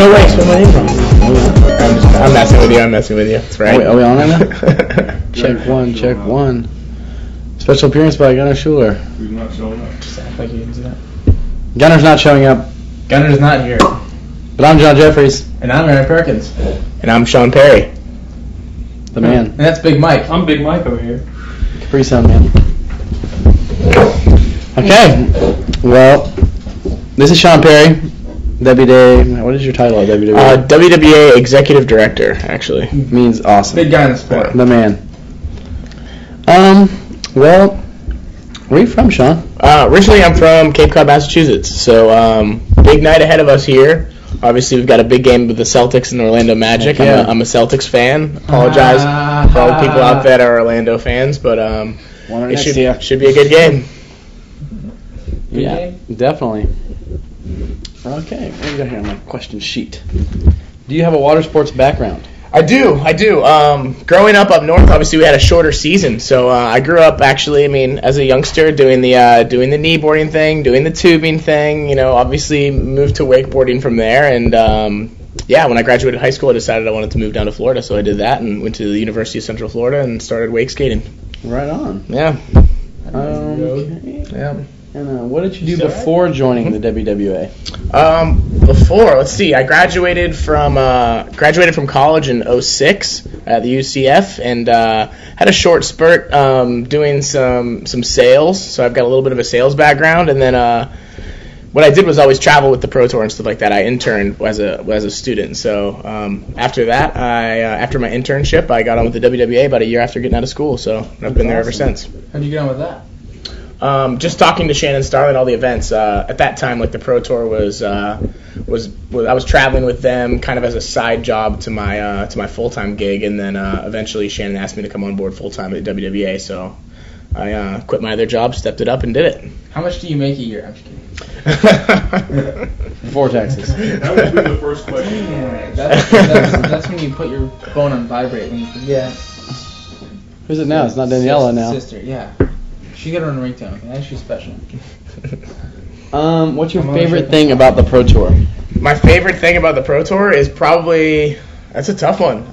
No way, where my name from? I'm messing with you. That's right. Are we on right now? Check one. Special appearance by Gunnar Schuler. Who's not showing up? Just act like you didn't see that. Gunner's not showing up. Gunner's not here. But I'm John Jeffries. And I'm Aaron Perkins. And I'm Sean Perry. The man. And that's Big Mike. I'm Big Mike over here. Capri Sun, man. Okay. Well, this is Sean Perry. WDA. What is your title at WWA? WWA Executive Director, actually. Means awesome. Big guy in the sport. The man. Well, where are you from, Sean? Originally, I'm from Cape Cod, Massachusetts. So, big night ahead of us here. Obviously, we've got a big game with the Celtics and Orlando Magic. Yeah. I'm a Celtics fan. Apologize for all the people out there that are Orlando fans, but it should be a good game. Yeah, definitely. Okay, what do you got here on my question sheet? Do you have a water sports background? I do. Growing up north, obviously we had a shorter season, so I grew up actually. As a youngster, doing the kneeboarding thing, doing the tubing thing. Obviously moved to wakeboarding from there, and when I graduated high school, I decided I wanted to move down to Florida, so I did that and went to the University of Central Florida and started wake skating. Right on. Yeah. Okay. Yeah. And what did you do before joining the WWA? Let's see. I graduated from college in 06 at the UCF, and had a short spurt doing some sales. So I've got a little bit of a sales background, and then what I did was always travel with the Pro Tour and stuff like that. I interned as a student. So after that, after my internship, I got on with the WWA about a year after getting out of school. So I've been there ever since. How'd you get on with that? Just talking to Shannon Starlin, all the events. At that time, the Pro Tour was I was traveling with them kind of as a side job to my full-time gig, and then eventually Shannon asked me to come on board full-time at WWA, so I quit my other job, stepped it up, and did it. How much do you make a year? I'm just kidding. Before taxes. That would be the first question. That's when you put your phone on vibrate when you forget. Who's it now? It's not Daniela now. Sister, yeah. She got her own ringtone. Okay? She's special. What's your favorite thing about the Pro Tour? My favorite thing about the Pro Tour is probably, that's a tough one.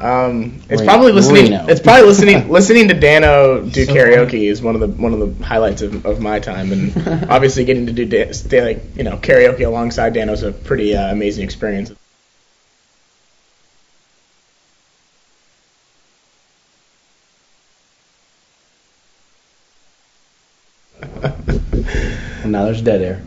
It's probably listening. Reno. It's probably listening to Dano do karaoke is one of the highlights of my time, and obviously getting to do karaoke alongside Dano is a pretty amazing experience. Now there's dead air.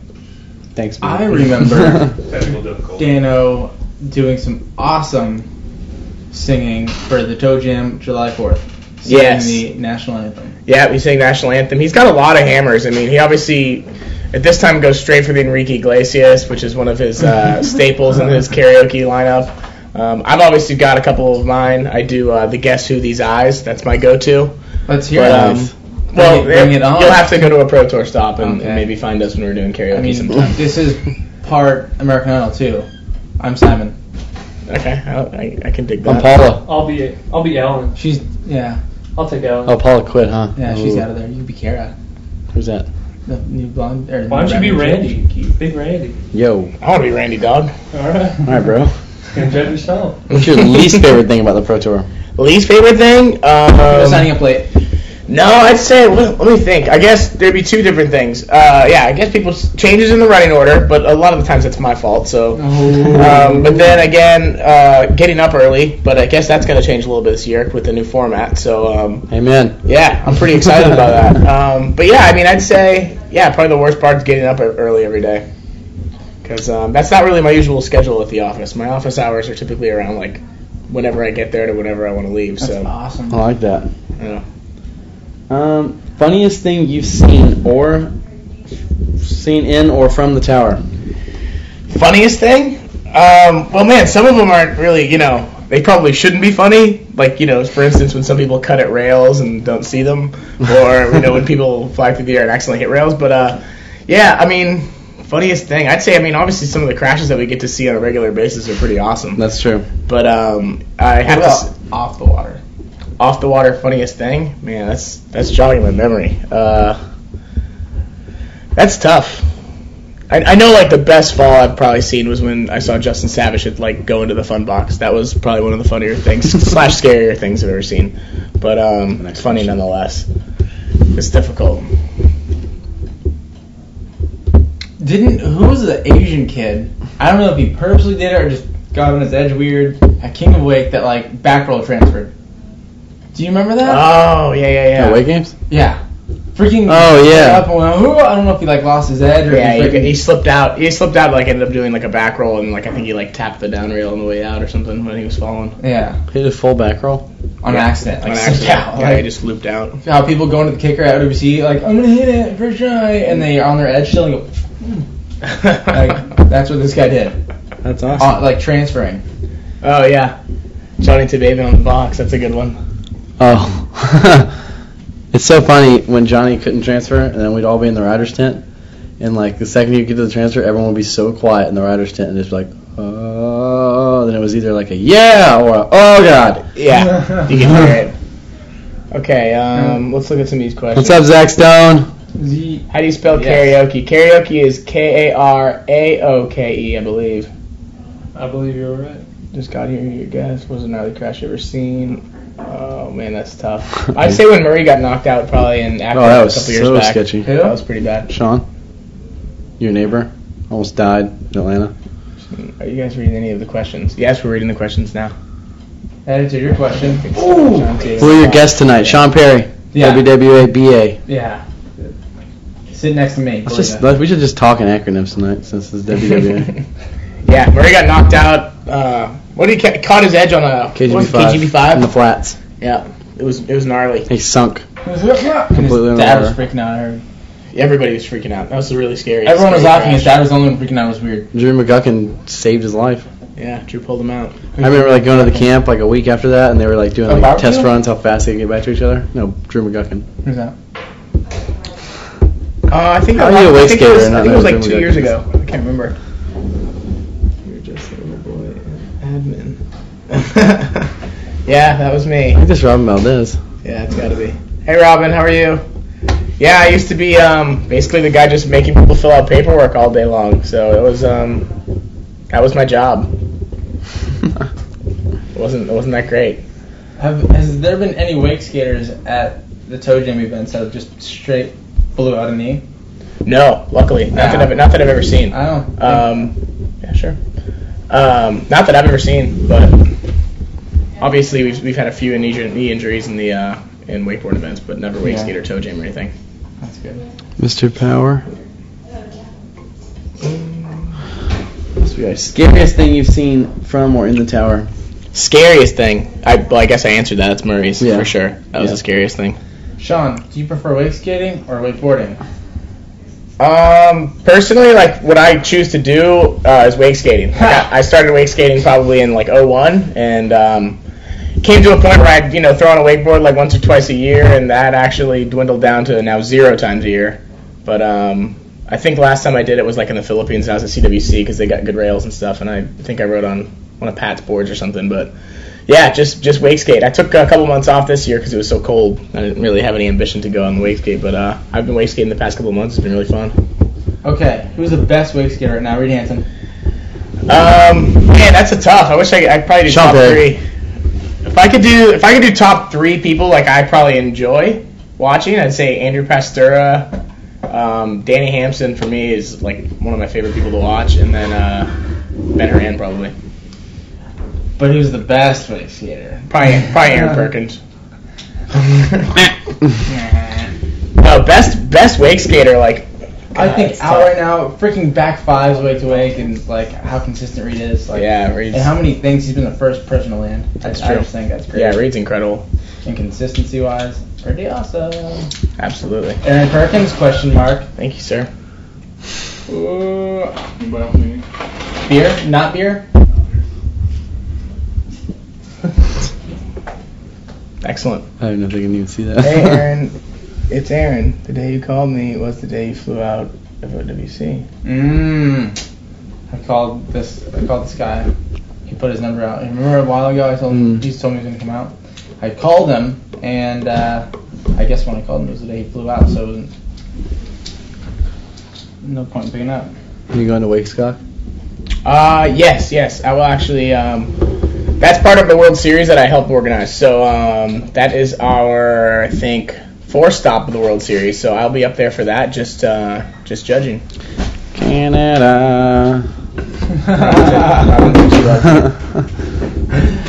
Thanks, man. I remember Technical difficulty. Dano doing some awesome singing for the Toe Jam July 4th. Yes. The national anthem. Yeah, we sang national anthem. He's got a lot of hammers. He obviously at this time goes straight for the Enrique Iglesias, which is one of his staples in his karaoke lineup. I've obviously got a couple of mine. I do the Guess Who These Eyes. That's my go-to. Let's hear it. Bring it on. You'll have to go to a Pro Tour stop and maybe find us when we're doing karaoke sometime. This is part American Idol too. I'm Simon. Okay, I can dig that. I'm Paula. I'll be Alan. I'll take Alan. Oh, Paula quit, huh? Yeah, she's out of there. You be Kara. Who's that? The new blonde. Why don't you be Randy? Big Randy. Yo. I want to be Randy, dog. All right. All right, bro. Enjoy yourself. What's your least favorite thing about the Pro Tour? Least favorite thing? Signing up late. No, I'd say, let me think. I guess there'd be two different things. I guess changes in the running order, but a lot of the times it's my fault. So, but then again, getting up early. But I guess that's going to change a little bit this year with the new format. So, Amen. Yeah, I'm pretty excited about that. But yeah, I'd say, probably the worst part is getting up early every day, because that's not really my usual schedule at the office. My office hours are typically around whenever I get there to whenever I want to leave. That's so awesome. I like that. Yeah. Funniest thing you've seen in or from the tower? Funniest thing? Some of them aren't really, they probably shouldn't be funny. For instance, when some people cut at rails and don't see them, or, when people fly through the air and accidentally hit rails. But, funniest thing, I'd say, obviously some of the crashes that we get to see on a regular basis are pretty awesome. That's true. But, I have to... Off the water. Off the water funniest thing? Man, that's jogging my memory. That's tough. I know like the best fall I've probably seen was when I saw Justin Savage like go into the fun box. That was probably one of the funnier things / scarier things I've ever seen. But it's funny nonetheless. It's difficult. Who was the Asian kid? I don't know if he purposely did it or just got on his edge weird. At King of Wake that like back roll transferred. Do you remember that? Oh yeah. Wake games? Yeah. Freaking. Oh yeah. Up and went, I don't know if he like lost his edge or he slipped out. He slipped out. Like ended up doing like a back roll and like I think he like tapped the down rail on the way out or something when he was falling. Yeah. He did a full back roll on accident. Like slipped out. Yeah, he just looped out. How people go into the kicker at OWC like I'm gonna hit it first try and they are on their edge still and go. Like that's what this guy did. That's awesome. Like transferring. Oh yeah, Johnny Tabaven on the box. That's a good one. Oh. It's so funny when Johnny couldn't transfer, and then we'd all be in the rider's tent, and like the second you get to the transfer, everyone would be so quiet in the rider's tent, and just like, oh, then it was either like a yeah or a, oh god. Yeah, you can hear it. Okay, let's look at some of these questions. What's up, Zach Stone? How do you spell karaoke? Karaoke is Karaoke, I believe. I believe you're right. Just got here, you guys. Was a gnarly crash you ever seen? Oh man, that's tough. I'd say when Murray got knocked out, probably in after that a was couple years so back. sketchy. That was pretty bad. Sean, your neighbor, almost died in Atlanta. Are you guys reading any of the questions? Yes, we're reading the questions now. That answered your question. Ooh. Who are your guests tonight? Sean Perry, WWA BA. Yeah. Sit next to me. We should just talk in acronyms tonight since it's WWA. Yeah, Murray got knocked out. What did he caught his edge on a KGB5 in the flats. Yeah, it was gnarly. He sunk completely in the water. Was freaking out. I heard. Everybody was freaking out. That was really scary. Everyone was laughing. His dad was the only one freaking out. It was weird. Drew McGuckin saved his life. Yeah, Drew pulled him out. I remember like going to the camp like a week after that, and they were like doing like test runs how fast they could get back to each other. No, Drew McGuckin. Who's that? I think I think it was like 2 years ago. I can't remember. You're just a little boy admin. Yeah, that was me. I think that's Robin Valdez. Yeah, it's got to be. Hey, Robin, how are you? Yeah, I used to be basically the guy just making people fill out paperwork all day long. So it was that was my job. It wasn't that great. Has there been any wake skaters at the toe jam events that have just straight blew out a knee? No, luckily, not that I've ever seen. I don't. Yeah, sure. Not that I've ever seen, but obviously we've had a few knee injuries in the in wakeboard events, but never wake skate or toe jam or anything. That's good. Mr. Power. Scariest thing you've seen from or in the tower? Scariest thing? I guess I answered that. It's Murray's for sure. That was the scariest thing. Sean, do you prefer wake skating or wakeboarding? Personally, like what I choose to do is wake skating. Like, I started wake skating probably in like 2001, and came to a point where I'd throw on a wakeboard like once or twice a year, and that actually dwindled down to now 0 times a year. But I think last time I did it was like in the Philippines. I was at CWC because they got good rails and stuff, and I think I rode on one of Pat's boards or something. But yeah, just wake skate. I took a couple months off this year because it was so cold. I didn't really have any ambition to go on the wake skate, but I've been wake skating the past couple of months. It's been really fun. Okay, who's the best wake skater right now? Reed Hansen. Man, that's a tough. I wish I'd probably do top 3. If I could do top 3 people like I probably enjoy watching, I'd say Andrew Pastura, Danny Hampson for me is like one of my favorite people to watch, and then Ben Horan probably. But who's the best wake skater? Probably Aaron Perkins. No, best wake skater like. I think out right now, freaking back fives wake to wake, and like how consistent Reed is. Like, Reed's, and how many things he's been the first person to land. That's true. I just think that's great. Yeah, Reed's incredible. And consistency wise, pretty awesome. Absolutely. Aaron Perkins? Question mark. Thank you, sir. Beer? Not beer? Excellent. I don't know if they can even see that. Hey, Aaron. It's Aaron. The day you called me was the day you flew out of OWC. I called this guy. He put his number out. Remember a while ago I told him he told me he was gonna come out. I called him, and I guess when I called him it was the day he flew out, so it wasn't no point in picking up. You going to Wakestock? Yes. I will actually. That's part of the World Series that I help organize. So that is our, I think, 4th stop of the World Series. So I'll be up there for that, just judging. Canada.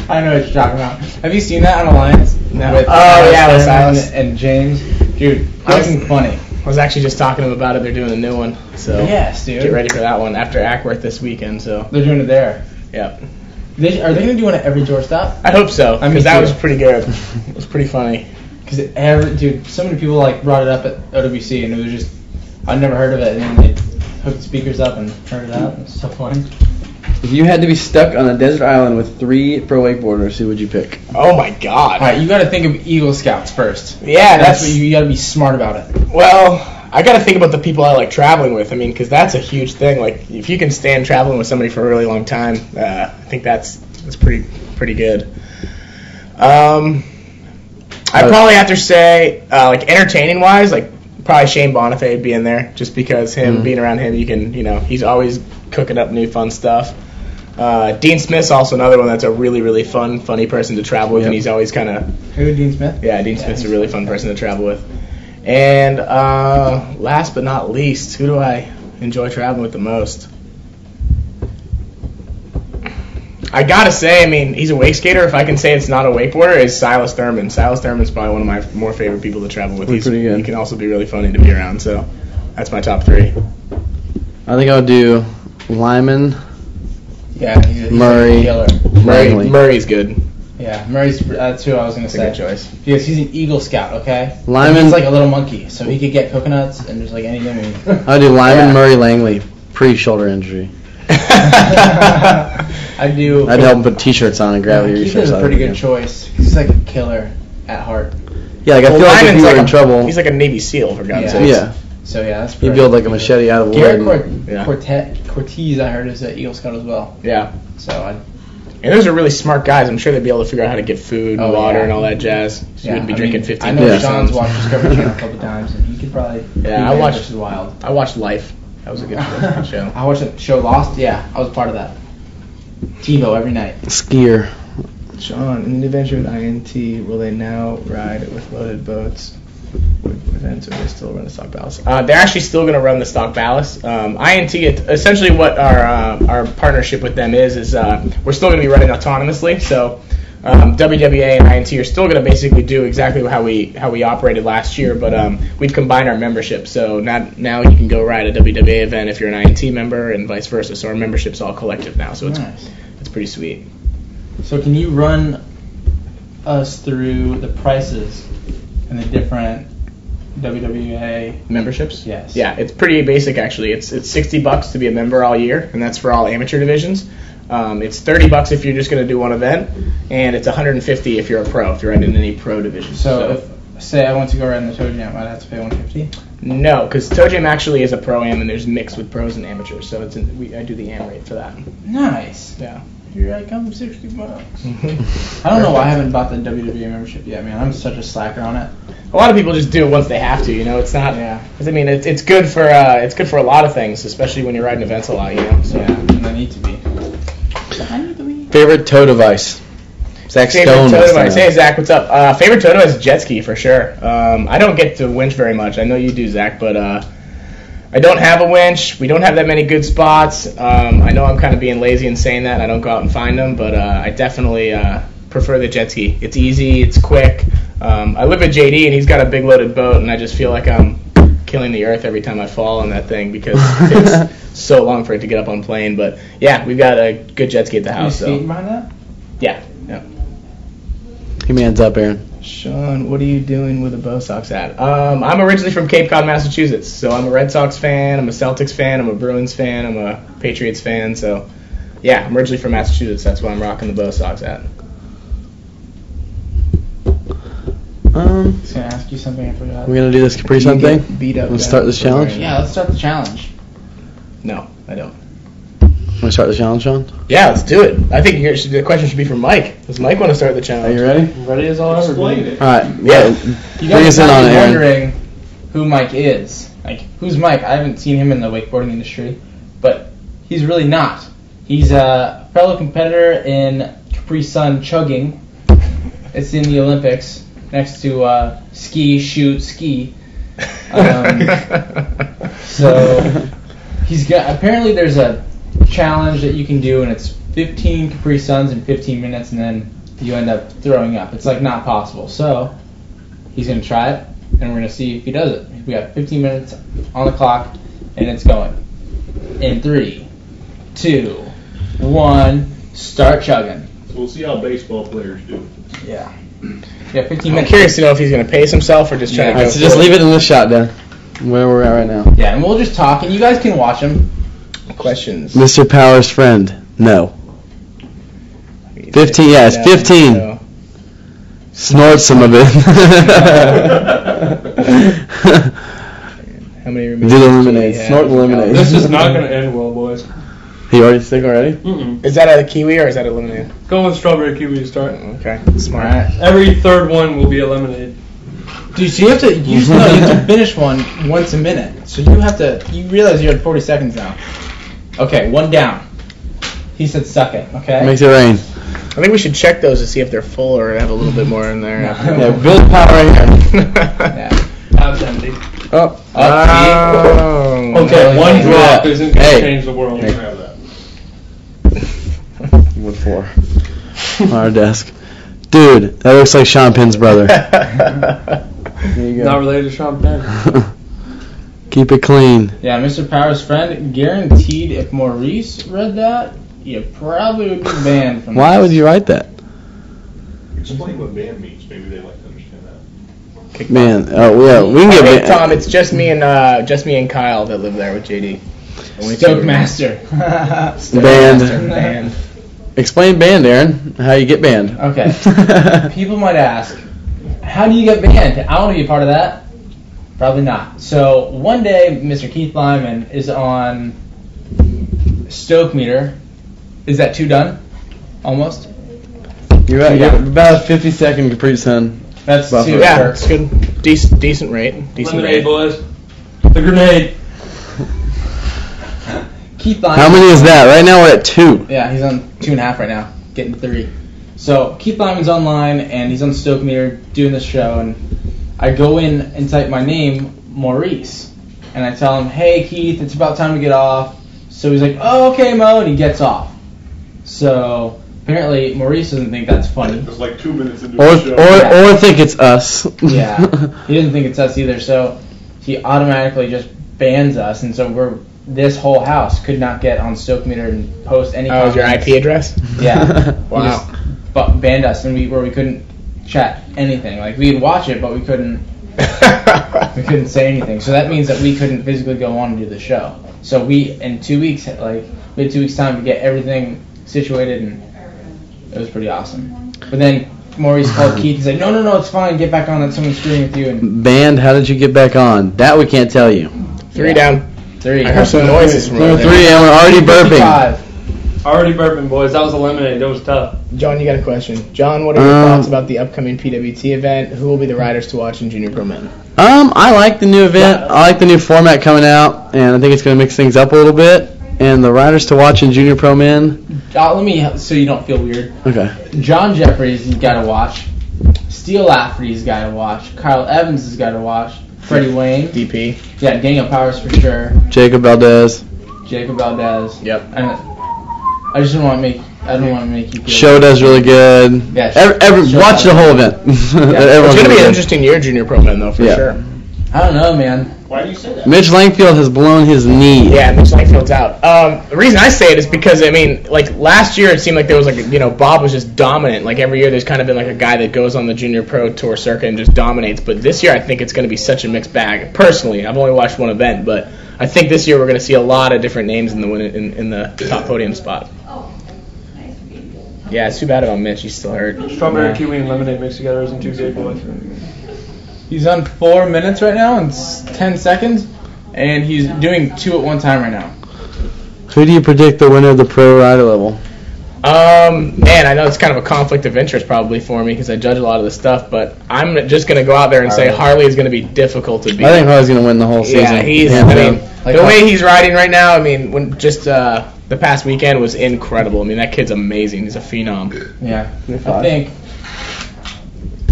I know what you're talking about. Have you seen that on Alliance? No. With with Silas and James. Dude, fucking funny. I was actually just talking to them about it. They're doing a new one, so Yes, dude. get ready for that one after Ackworth this weekend. So They're doing it there. yeah, Are they going to do one at every doorstop? I hope so, I mean, because that too. was pretty good. It was pretty funny. Because dude, so many people like brought it up at OWC, and it was just I'd never heard of it, and then they hooked the speakers up and heard it out. It was so funny. If you had to be stuck on a desert island with 3 pro wakeboarders, who would you pick? Oh my God! All right, you got to think of Eagle Scouts first. Yeah, That's what you got to be smart about it. Well, I got to think about the people I like traveling with. I mean, because that's a huge thing. Like, if you can stand traveling with somebody for a really long time, I think that's pretty good. I'd probably have to say, like, entertaining wise, like probably Shane Bonifay would be in there, just because being around him, you can, he's always cooking up new fun stuff. Dean Smith's also another one that's a really, really funny person to travel with, and he's always kind of... Who, Dean Smith? Yeah, Dean Smith's a really fun person to travel with. And last but not least, who do I enjoy traveling with the most? I gotta say, I mean, he's a wake skater. If I can say it's not a wakeboarder, is Silas Thurman. Silas Thurman's probably one of my more favorite people to travel with. He's pretty good. He can also be really funny to be around, so that's my top 3. I think I would do Lyman. Yeah, he's Murray. a killer. Langley. Murray's good. Yeah, that's who I was going to That's a say. good choice. Because he's an Eagle Scout, okay? Lyman. He's like a little monkey, so he could get coconuts and just like anything. I would do Lyman, Yeah. Murray, Langley, pre-shoulder injury. I'd do. I'd help him put T-shirts on and gravity Keith research. is a pretty good choice. He's like a killer at heart. Yeah, like I feel like if Lyman's you were like in trouble, He's like a Navy SEAL, for God's Yeah. sake. yeah, So yeah, that's you pretty build like a machete out of wood. Garrett and- Yeah. Cortez, I heard, is an Eagle Scout as well. Yeah. So And those are really smart guys. I'm sure they'd be able to figure out how to get food and Oh, water yeah. and all that jazz. So you wouldn't be drinking 15 I know Yeah. Sean's watched Discovery Channel a couple times, and he could probably. Yeah, be I Man watched- vs. Wild. I watched Life. That was a good show. I watched the show Lost. Yeah, I was part of that. TiVo every night. Skier. Sean, in the adventure with INT, will they now ride with loaded boats? With events, or they still run the stock ballast? They're actually still going to run the stock ballast. INT, essentially what our partnership with them is we're still going to be running autonomously. So WWA and INT are still going to basically do exactly how we operated last year, but we've combined our membership. So now you can go ride a WWA event if you're an INT member, and vice versa. So our membership's all collective now. So Nice. it's pretty sweet. So can you run us through the prices and the different WWA Memberships? Yes. Yeah, it's pretty basic actually. It's $60 to be a member all year, and that's for all amateur divisions. It's $30 if you're just going to do one event, and it's $150 if you're a pro, if you're in any pro division. So if say I want to go ride in the Toe Jam, I'd have to pay $150. no, because Toe Jam actually is a pro am, and there's mixed with pros and amateurs, so I do the am rate for that. Nice. Yeah. Here I come, $60. I don't know why I haven't bought the WWA membership yet, man. I'm such a slacker on it. A lot of people just do it once they have to. It's not. Yeah. 'Cause, I mean, it's good for a lot of things, especially when you're riding events a lot. So. Yeah, and I need to be. Favorite toe device? Zach Favorite Stone. toe must device. know. Hey Zach, what's up? Favorite toe device is jet ski for sure. I don't get to winch very much. I know you do, Zach, but I don't have a winch. We don't have that many good spots. I know I'm kind of being lazy and saying that, and I don't go out and find them, but I definitely prefer the jet ski. It's easy. It's quick. I live with JD, and he's got a big loaded boat, and I just feel like I'm killing the earth every time I fall on that thing because it takes so long for it to get up on plane. But yeah, we've got a good jet ski at the You house. skating So behind that? yeah. He man's up, Aaron. Sean, what are you doing with a Bo Sox hat? I'm originally from Cape Cod, Massachusetts, so I'm a Red Sox fan, I'm a Celtics fan, I'm a Bruins fan, I'm a Patriots fan, so yeah, I'm originally from Massachusetts, that's why I'm rocking the Bo Sox hat. I was gonna ask you something I forgot. We're gonna do this Capri You Sun get thing. beat up Let's guys start this for challenge. wearing- Yeah, let's start the challenge. No, I don't. Want to start the challenge, Sean? Yeah, let's do it. I think the question should be for Mike. Does Mike want to start the Are challenge? you ready? Ready as I'll ever be. All right. Yeah. Yeah. You Bring guys us in might on be it, Aaron. wondering who Mike is. Like, who's Mike? I haven't seen him in the wakeboarding industry, but he's really not. He's a fellow competitor in Capri Sun chugging. It's in the Olympics next to ski, shoot, ski. So he's got. Apparently, there's a challenge that you can do, and it's 15 Capri Suns in 15 minutes, and then you end up throwing up. It's like not possible. So he's gonna try it, and we're gonna see if he does it. We got 15 minutes on the clock, and it's going. In 3, 2, 1, start chugging. So we'll see how baseball players do. Yeah. Yeah, 15 I'm minutes. curious to know if he's going to pace himself or just try to go. Alright, so just leave it in this shot, Dan. Where we're at right now. Yeah, and we'll just talk, and you guys can watch him. Questions. Mr. Power's friend. No. 15. Yeah, it's 15. So. Snort some of it. How many Do remain? the lemonade. Snort the lemonade. This is not going to end well, boys. He already sick already? Mm-mm. Is that a kiwi or is that a lemonade? Go with strawberry kiwi to start. Okay, smart. Alright. Every third one will be a lemonade. Dude, so you have to you have to finish one once a minute. So you realize you're at 40 seconds now. Okay, one down. He said suck it, okay? Makes it rain. I think we should check those to see if they're full or have a little bit more in there. Yeah, build power right here. Yeah. That's empty. Oh. Oh. Okay, one drop Yeah. isn't going to Hey. change the world. You can have that. What for? On our desk. Dude, that looks like Sean Penn's brother. There you Not go. related to Sean Penn. Keep it clean. Yeah, Mr. Power's friend, guaranteed if Maurice read that, you probably would be banned from Why this. would you write that? Explain what band means. Maybe they like to understand that. Man, oh yeah, we can get Hey, ban- Tom, it's just me and Kyle that live there with JD. Only Stoke two. Master. Banned. Banned. Explain banned, Aaron. How you get banned? Okay. People might ask, how do you get banned? I want to be a part of that. Probably not. So one day, Mr. Keith Lyman is on Stoke meter. Is that 2 done? Almost? You're right. Yeah. You're about a 50-second Capri Sun. That's Buffer. 2. Yeah, it's good. Decent rate. Decent Lemonade, rate. boys. The grenade. Keith Lyman. How many is that? Right now we're at 2. Yeah, he's on 2.5 right now, getting 3. So Keith Lyman's online and he's on Stoke meter doing this show, and I go in and type my name, Maurice, and I tell him, hey Keith, it's about time to get off. So he's like, oh okay Mo, and he gets off. So apparently Maurice doesn't think that's funny. It was like 2 minutes into Or the show. or think it's us. Yeah, he doesn't think it's us either. So he automatically just bans us, and so this whole house could not get on Stoke meter and post any. Oh, is your comments. IP address? Yeah. Wow. He just banned us, and we couldn't chat anything. Like we'd watch it, but we couldn't say anything. So that means that we couldn't physically go on and do the show. So we in 2 weeks, we had 2 weeks time to get everything situated, and it was pretty awesome. But then Maurice called Keith and said, no, it's fine, get back on. Let someone scream with you. And Banned. How did you get back on? That we can't tell you. 3 down. 3. I heard some noises from over 3 there. and we're already burping. 55. Already burping, boys. That was a lemonade. That was tough. John, you got a question. John, what are your thoughts about the upcoming PWT event? Who will be the riders to watch in Junior Pro Men? I like the new event. I like the new format coming out, and I think it's going to mix things up a little bit. And the riders to watch in Junior Pro Men. Let me, so you don't feel weird. Okay. John Jeffries, you got to watch. Steele Lafferty's got to watch. Kyle Evans has got to watch. Freddie Wayne. DP. Yeah, Daniel Powers for sure. Jacob Valdez. Jacob Valdez. Yep. And I just don't want to make. I don't want to make you feel. Show does really good. Yeah, Show watch the does. whole event. It's Everyone's going to be good. an interesting year, Junior Pro Men, though, for Yeah. sure. I don't know, man. Why do you say that? Mitch Langfield has blown his knee. Yeah, Mitch Langfield's out. The reason I say it is because, like last year it seemed like there was Bob was just dominant. Like every year there's kind of been like a guy that goes on the Junior Pro Tour circuit and just dominates. But this year I think it's going to be such a mixed bag. Personally, I've only watched one event, but I think this year we're going to see a lot of different names in the top podium spot. Yeah, it's too bad about Mitch. He's still hurt. Strawberry Yeah. kiwi and lemonade mixed together isn't too good, boys. He's on 4 minutes right now and 10 seconds, and he's doing 2 at one time right now. Who do you predict the winner of the pro rider level? Man, I know it's kind of a conflict of interest probably for me because I judge a lot of the stuff, but I'm just going to go out there and say Harley is going to be difficult to beat. I think Harley's going to win the whole season. Yeah, Hands down. The way he's riding right now, I mean, when just the past weekend was incredible. I mean, that kid's amazing. He's a phenom. Yeah, I think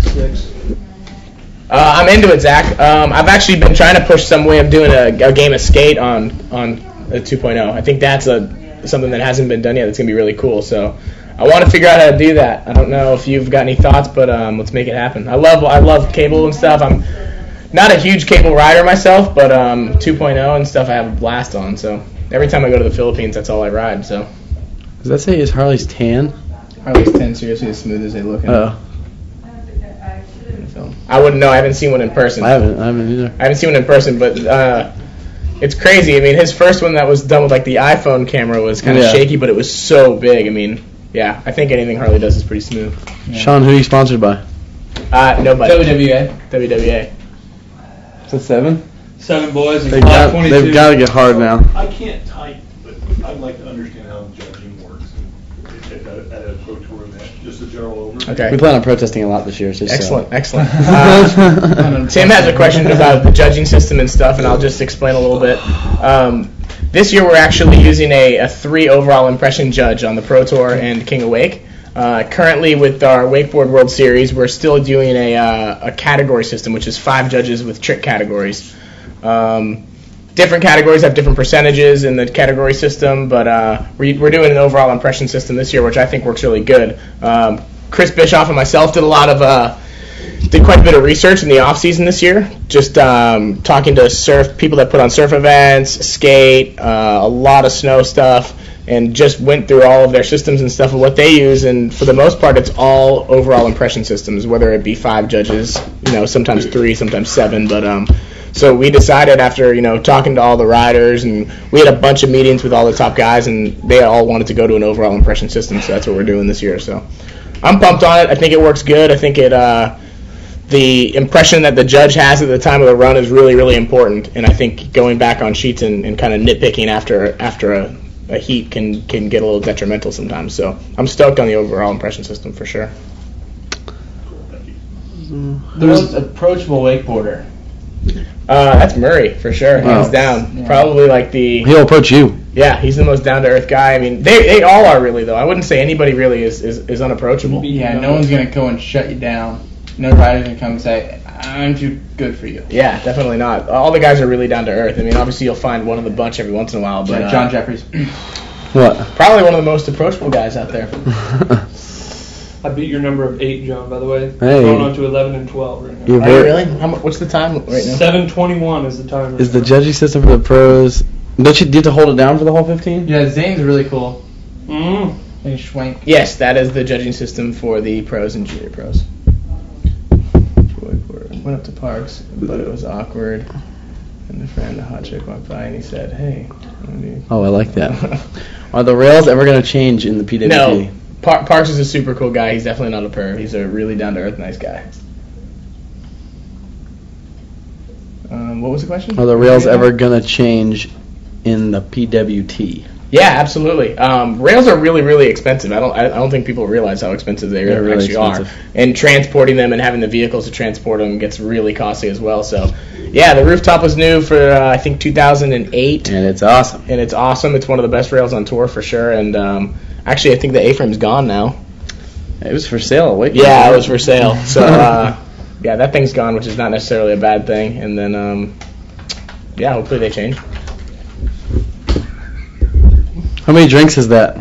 6. I'm into it, Zach. I've actually been trying to push some way of doing a game of skate on a 2.0. I think that's something that hasn't been done yet. That's gonna be really cool. So I want to figure out how to do that. I don't know if you've got any thoughts, but let's make it happen. I love cable and stuff. I'm not a huge cable rider myself, but 2.0 and stuff I have a blast on. So every time I go to the Philippines, that's all I ride. So Does that say is Harley's tan? Harley's 10 seriously as smooth as they look. Oh, I wouldn't know. I haven't seen one in person. I haven't either. I haven't seen one in person, but it's crazy. I mean, his first one that was done with like the iPhone camera was kind of shaky, but it was so big. I mean, yeah, I think anything Harley does is pretty smooth. Yeah. Sean, who are you sponsored by? Nobody. WWA. Is that 7? 7 boys and They've 522. got to get hard now. I can't type, but I'd like to understand how judging works at a Pro Tour event. Just a general overview. Okay. We plan on protesting a lot this year. So Excellent. Tim has a question about the judging system and stuff, and I'll just explain a little bit. This year we're actually using a 3 overall impression judge on the Pro Tour and King of Wake. Currently with our Wakeboard World Series, we're still doing a category system, which is 5 judges with trick categories. Different categories have different percentages in the category system, but we're doing an overall impression system this year, which I think works really good. Chris Bischoff and myself did quite a bit of research in the off season this year, just talking to people that put on surf events, skate, a lot of snow stuff, and just went through all of their systems and stuff of what they use, and for the most part it's all overall impression systems, whether it be 5 judges, sometimes 3, sometimes 7, but so we decided after, talking to all the riders, and we had a bunch of meetings with all the top guys, and they all wanted to go to an overall impression system, so that's what we're doing this year. So I'm pumped on it. I think it works good. I think the impression that the judge has at the time of the run is really, really important, and I think going back on sheets and kind of nitpicking after a heat can get a little detrimental sometimes. So I'm stoked on the overall impression system for sure. The most approachable wakeboarder. That's Murray for sure, hands down. Yeah. Probably like He'll approach you. Yeah, he's the most down to earth guy. I mean, they all are really though. I wouldn't say anybody really is unapproachable. Yeah, no one's gonna go and shut you down. No rider's gonna come and say, "I'm too good for you." Yeah, definitely not. All the guys are really down to earth. I mean, obviously you'll find one in the bunch every once in a while, but Like John Jeffries. What? probably one of the most approachable guys out there. I beat your number of 8, John, by the way. Hey. Going on to 11 and 12 right now. You're Are you very- really? What's the time right now? 7:21 is the time. Is the judging system for the pros? Don't you have to hold it down for the whole 15? Yeah, Zane's really cool. Mm. And Schwank. Yes, that is the judging system for the pros and junior pros. Went up to Parks, but it was awkward. And the friend, a hot chick, walked by and he said, "Hey." Oh, I like that. Are the rails ever going to change in the PWT? No. Parks is a super cool guy. He's definitely not a perv. He's a really down-to-earth, nice guy. What was the question? Are the rails ever going to change in the PWT? Yeah, absolutely. Rails are really, really expensive. I don't think people realize how expensive they They're really actually expensive. are. And transporting them and having the vehicles to transport them gets really costly as well. So, yeah, the rooftop was new for I think 2008. And it's awesome. And it's awesome. It's one of the best rails on tour for sure. And actually, I think the A-frame's gone now. It was for sale at Wake. Yeah, it was for sale. So, yeah, that thing's gone, which is not necessarily a bad thing. And then, yeah, hopefully they change. How many drinks is that?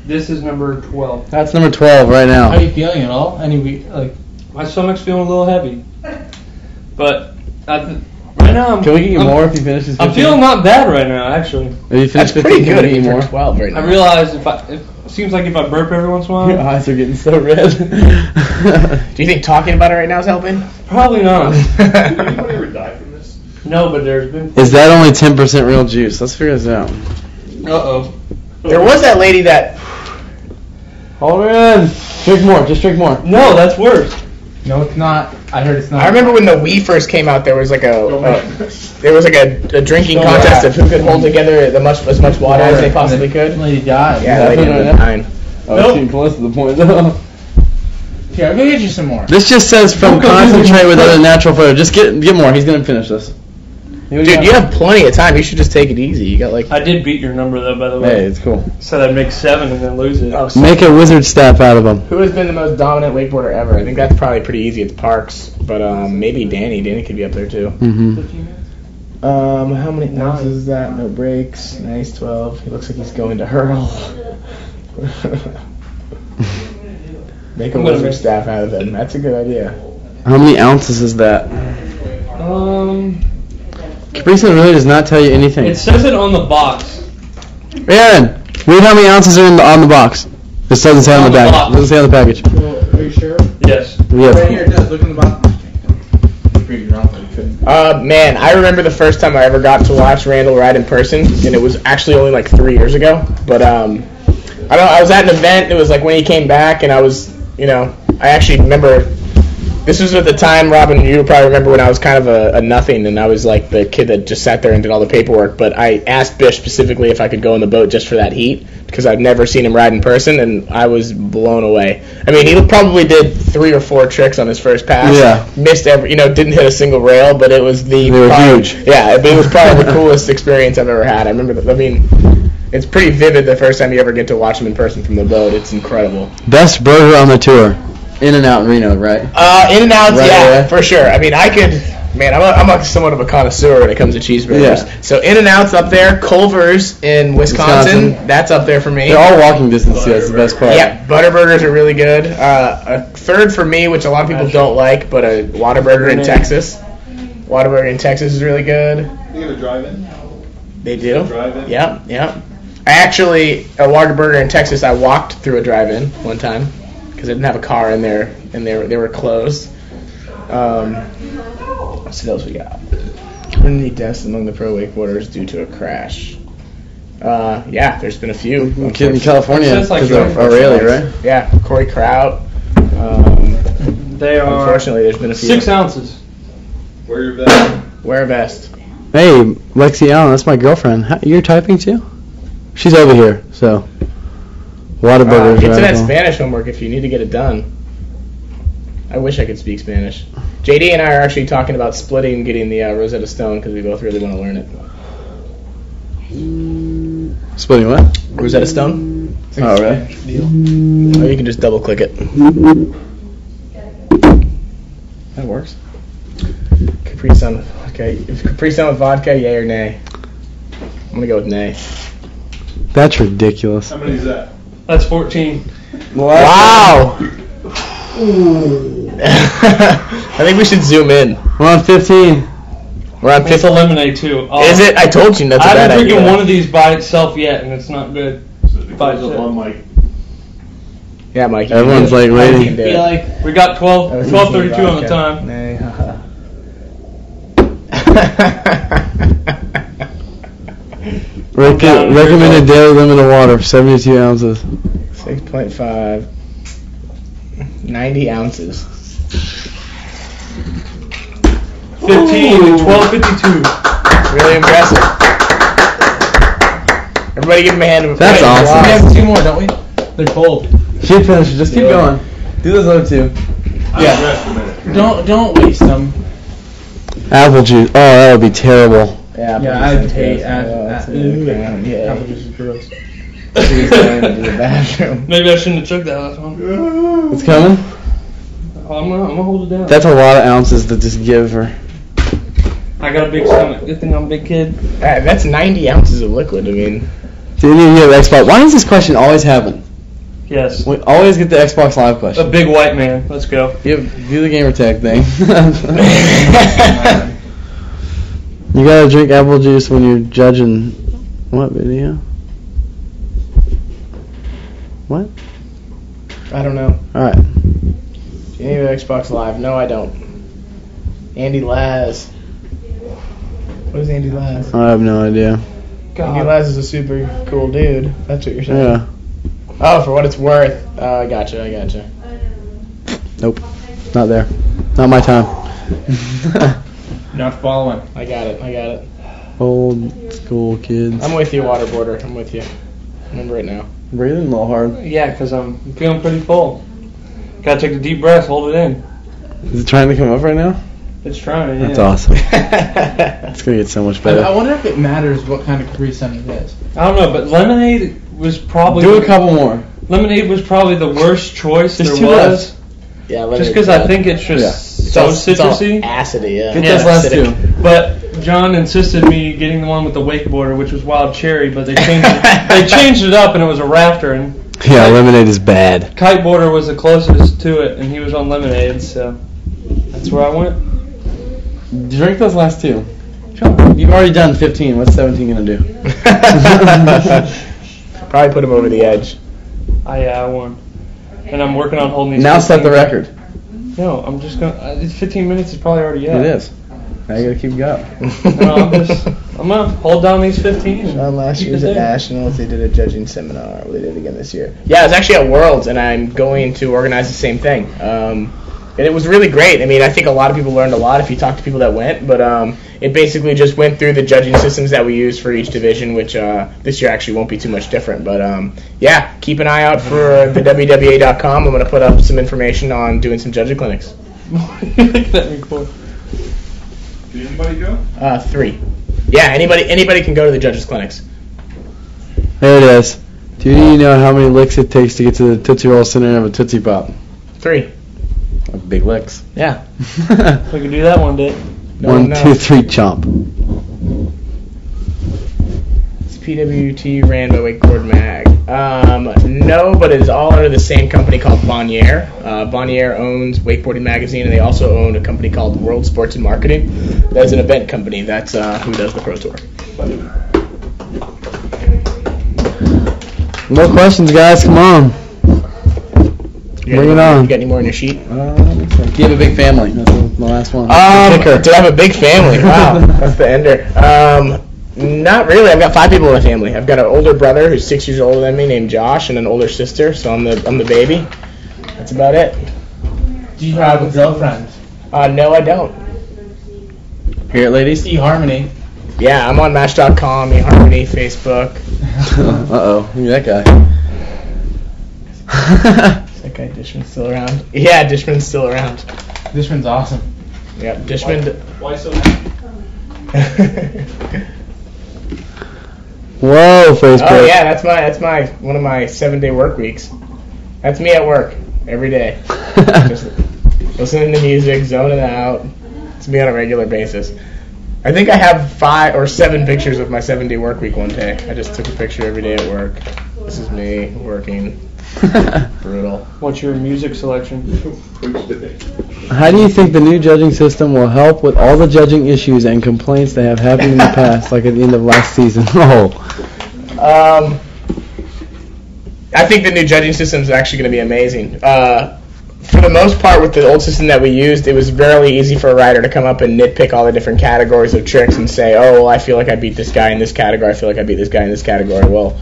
This is number 12. That's number 12 right How are now. you feeling at all? My stomach's feeling a little heavy. But right now Can we get you more if you finish this? I'm 15? feeling not bad right now, actually. If you finish That's 15, pretty can good we if get you you more? turn 12 right now. I realize it seems like if I burp every once in a Your while, eyes are getting so red. Do you think talking about it right now is helping? probably not. Did anyone ever die from this? No, but there's been. Is that only 10% real juice? Let's figure this out. Uh-oh. There was that lady that... Hold her in. Drink more. Just drink more. No, that's worse. No, it's not. I heard it's not. I remember when the Wii first came out, there was like a drinking Don't contest laugh. of who could hold together as much water as they possibly could. The lady died. Yeah, that lady what ended I up know? dying. Oh, Nope. it's getting close to the point though. Here, I'll go get you some more. This just says from Don't go concentrate using with your other natural photo. Just get more. He's gonna finish this. Dude, you have plenty of time. You should just take it easy. You got like. I did beat your number though, by the way. Hey, it's cool. Said I'd make 7 and then lose it. Oh, so Make a wizard staff out of them. who has been the most dominant wakeboarder ever? I think that's probably pretty easy at the parks, but maybe Danny. Danny could be up there too. Mm-hmm. How many ounces is that? No breaks. Nice 12. He looks like he's going to hurl. Make a I'm gonna wizard make- staff out of them. That's a good idea. How many ounces is that? Capri Sun really does not tell you anything. It says it on the box. Aaron, read how many ounces are on the box. This doesn't say on the On the package. box. Doesn't say on the package. Are you sure? Yes. Yeah. Right here it does. Look in the bottom. Pretty wrong, but you couldn't. Man, I remember the first time I ever got to watch Randall ride in person, and it was actually only like 3 years ago. But I don't know. I was at an event. It was like when he came back, and I was, I actually remember. This was at the time, Robin, you probably remember when I was kind of a nothing, and I was like the kid that just sat there and did all the paperwork. But I asked Bish specifically if I could go in the boat just for that heat, because I'd never seen him ride in person, and I was blown away. I mean, he probably did 3 or 4 tricks on his first pass. Yeah. Missed didn't hit a single rail, but it was They were huge. Yeah, it was probably the coolest experience I've ever had. I remember, it's pretty vivid the first time you ever get to watch him in person from the boat. It's incredible. Best burger on the tour. In and Out in Reno, right? In and Outs, Right yeah, away. for sure. I mean, I'm somewhat of a connoisseur when it comes to cheeseburgers. Yeah. So In and Outs up there, Culver's in Wisconsin, that's up there for me. They're all walking distance too. That's the best part. Yeah, Butterburgers are really good. A third for me, which a lot of people don't like, but a Whataburger in Texas. Whataburger in Texas is really good. You gonna drive in? They do. Drive-in? Yeah. I actually, a Whataburger in Texas, I walked through a drive-in one time because I didn't have a car in there, and they were closed. What else we got? Community deaths among the pro wakeboarders due to a crash. Yeah, there's been a few. Kid in California It says, like, because of O'Reilly, right? Yeah, Corey Kraut. They are Unfortunately, there's been a few. 6 ounces. Wear your vest. Wear a vest. Hey, Lexi Allen, that's my girlfriend. You're typing too? She's over here, so. Whataburger. Get to that Spanish homework if you need to get it done. I wish I could speak Spanish. JD and I are actually talking about splitting getting the Rosetta Stone because we both really want to learn it. Splitting what? Rosetta Stone? Oh, really? Or you can just double click it. That works. Capri Sun. Okay. If Capri Sun with vodka, yay or nay? I'm going to go with nay. That's ridiculous. How many is that? That's 14. Wow! I think we should zoom in. We're on 15. We're on It's 50. a lemonade too. Oh, Is it? I told you that's a I bad haven't idea. drinking one of these by itself yet, and it's not good. So it By goes up itself. on like Yeah, Mike. you Everyone's can do like it. waiting. You can do it. like We got 12, That was 12:32 on the vodka. time. Nay. Recommended daily limit of water, 72 ounces. 6.5. 90 ounces. 15 and 12:52. Really impressive. Everybody give him a hand. That's round of awesome. we applause. have 2 more, don't we? They're cold. She finished. Just keep going. Do those other 2. I'm dressed a minute. Don't waste them. Apple juice. Oh, that would be terrible. Yeah, Yeah, I'd hate apple juice is gross. She's going to the bathroom. Maybe I shouldn't have took that last one. It's coming? I'm gonna hold it down. That's a lot of ounces to just give her. I got a big stomach. Good thing I'm a big kid. That's 90 ounces of liquid. I mean, Do any of you have Xbox? Why does this question always happen? Yes. We always get the Xbox Live A question. big white man. Let's go. Do the gamer tag thing. You gotta drink apple juice when you're judging what video? What? I don't know. Alright. Do you have Xbox Live? No, I don't. Andy Laz. What is Andy Laz? I have no idea. Andy Laz is a super cool dude. That's what you're saying. Yeah. Oh, for what it's worth. I gotcha. Nope. Not there. Not my time. Not following. I got it. Old school kids. I'm with you, waterboarder. I'm with you. Remember it now. Breathing a little hard. Yeah, because I'm feeling pretty full. Gotta take a deep breath, hold it in. Is it trying to come up right now? It's trying. Yeah. That's awesome. It's gonna get so much better. I wonder if it matters what kind of Capri Sun it is. I don't know, but lemonade was probably Do a couple more. Lemonade was probably the worst choice Just there two was. Yeah, Just because I think it's just so citrusy. Acidy, yeah. Get Yeah, those last acidic. two. But John insisted me getting the one with the wakeboarder, which was wild cherry, but they changed it up and it was a rafter, and Yeah, lemonade is bad. kiteboarder was the closest to it, and he was on lemonade, so that's where I went. Drink those last two. Sure. You've already done 15. What's 17 gonna do? Probably put him over the edge. I won, and I'm working on holding these. Now set the 15 record. No, I'm just gonna. 15 minutes is probably already up. It is. Now you gotta keep going. No, I'm gonna hold down these 15. Last Keep year was it at there. Nationals. They did a judging seminar. They did it again this year. Yeah, I was actually at Worlds, and I'm going to organize the same thing. And it was really great. I mean, I think a lot of people learned a lot if you talk to people that went, but it basically just went through the judging systems that we use for each division, which this year actually won't be too much different. But yeah, keep an eye out for the WWA.com. I'm going to put up some information on doing some judging clinics. What are you looking at me for? Did anybody go? 3. Yeah, anybody can go to the judges clinics. There it is. Do you know how many licks it takes to get to the Tootsie Roll center of a Tootsie Pop? 3. Big licks. Yeah. We can do that one day. No, 1, no. 2, 3, chomp. It's PWT ran by Wakeboard Mag. No, but it is all under the same company called Bonnier. Bonnier owns Wakeboarding Magazine, and they also own a company called World Sports and Marketing. That's an event company. That's who does the Pro Tour. No questions, guys. Come on. Bring it on. You got any more on your sheet? Do you have a big family? That's the last one. Do I have a big family? Wow, that's the ender. Not really. I've got 5 people in my family. I've got an older brother who's 6 years older than me, named Josh, and an older sister. So I'm the baby. That's about it. Do you have a girlfriend? No, I don't. Hear it, ladies? eHarmony. Yeah, I'm on Match.com, eHarmony, Facebook. Uh-oh. Look at that guy. Is that guy Dishman's still around? Yeah, Dishman's still around. This one's awesome. Yeah, Dishman. Why so happy? Whoa, Facebook. Oh yeah, that's my one of my 7-day work weeks. That's me at work every day, just listening to music, zoning out. It's me on a regular basis. I think I have 5 or 7 pictures of my 7-day work week one day. I just took a picture every day at work. This is me working. Brutal. What's your music selection? How do you think the new judging system will help with all the judging issues and complaints that have happened in the past, like at the end of last season? Oh. I think the new judging system is actually going to be amazing. For the most part, with the old system that we used, it was very easy for a rider to come up and nitpick all the different categories of tricks and say, oh, well, I feel like I beat this guy in this category. I feel like I beat this guy in this category. Well,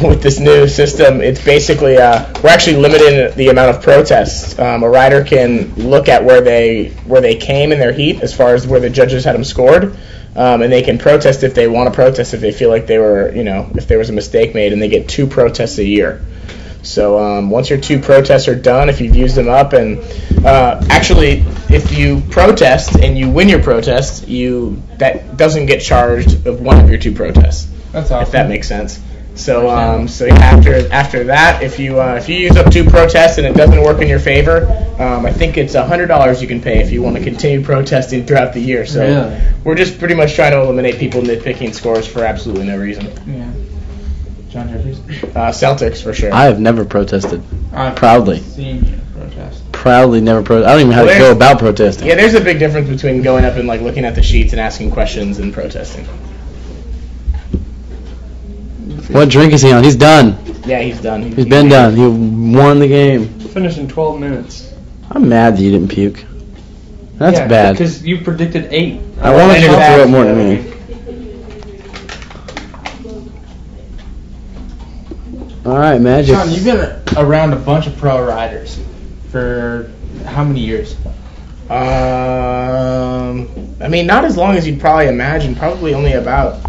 with this new system, it's basically we're actually limiting the amount of protests. A rider can look at where they came in their heat as far as where the judges had them scored, and they can protest if they want to protest if they feel like they were, if there was a mistake made, and they get 2 protests a year. So once your 2 protests are done, if you've used them up, and actually, if you protest and you win your protest, that doesn't get charged of one of your 2 protests. That's awesome. If that makes sense. So after that, if you use up 2 protests and it doesn't work in your favor, I think it's $100 you can pay if you want to continue protesting throughout the year. So Really? we're just pretty much trying to eliminate people nitpicking scores for absolutely no reason. Yeah. John Jeffries. Celtics for sure. I have never protested. I've Proudly. seen you protest. Proudly never protested. I don't even know how to go about protesting. Yeah, there's a big difference between going up and looking at the sheets and asking questions and protesting. What drink is he on? He's done. Yeah, he's done. He's been done. He won the game. Finished in 12 minutes. I'm mad that you didn't puke. That's Yeah, bad. Because you predicted 8. I wanted you to throw it more than me. All right, Magic. John, you've been around a bunch of pro riders for how many years? I mean, not as long as you'd probably imagine. Probably only about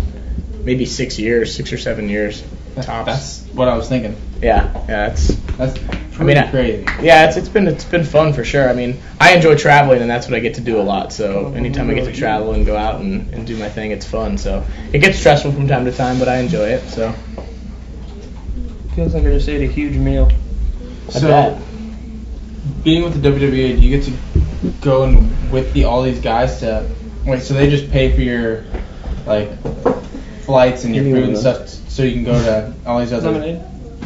maybe 6 years, 6 or 7 years tops. That's what I was thinking. Yeah, that's. That's crazy. Yeah, it's been fun for sure. I mean, I enjoy traveling, and that's what I get to do a lot. So anytime I get to travel and go out and do my thing, it's fun. So it gets stressful from time to time, but I enjoy it. So Feels like I just ate a huge meal. So, being with the WWE, do you get to go and with all these guys to wait? So they just pay for your like flights and your food and stuff, so you can go to all these other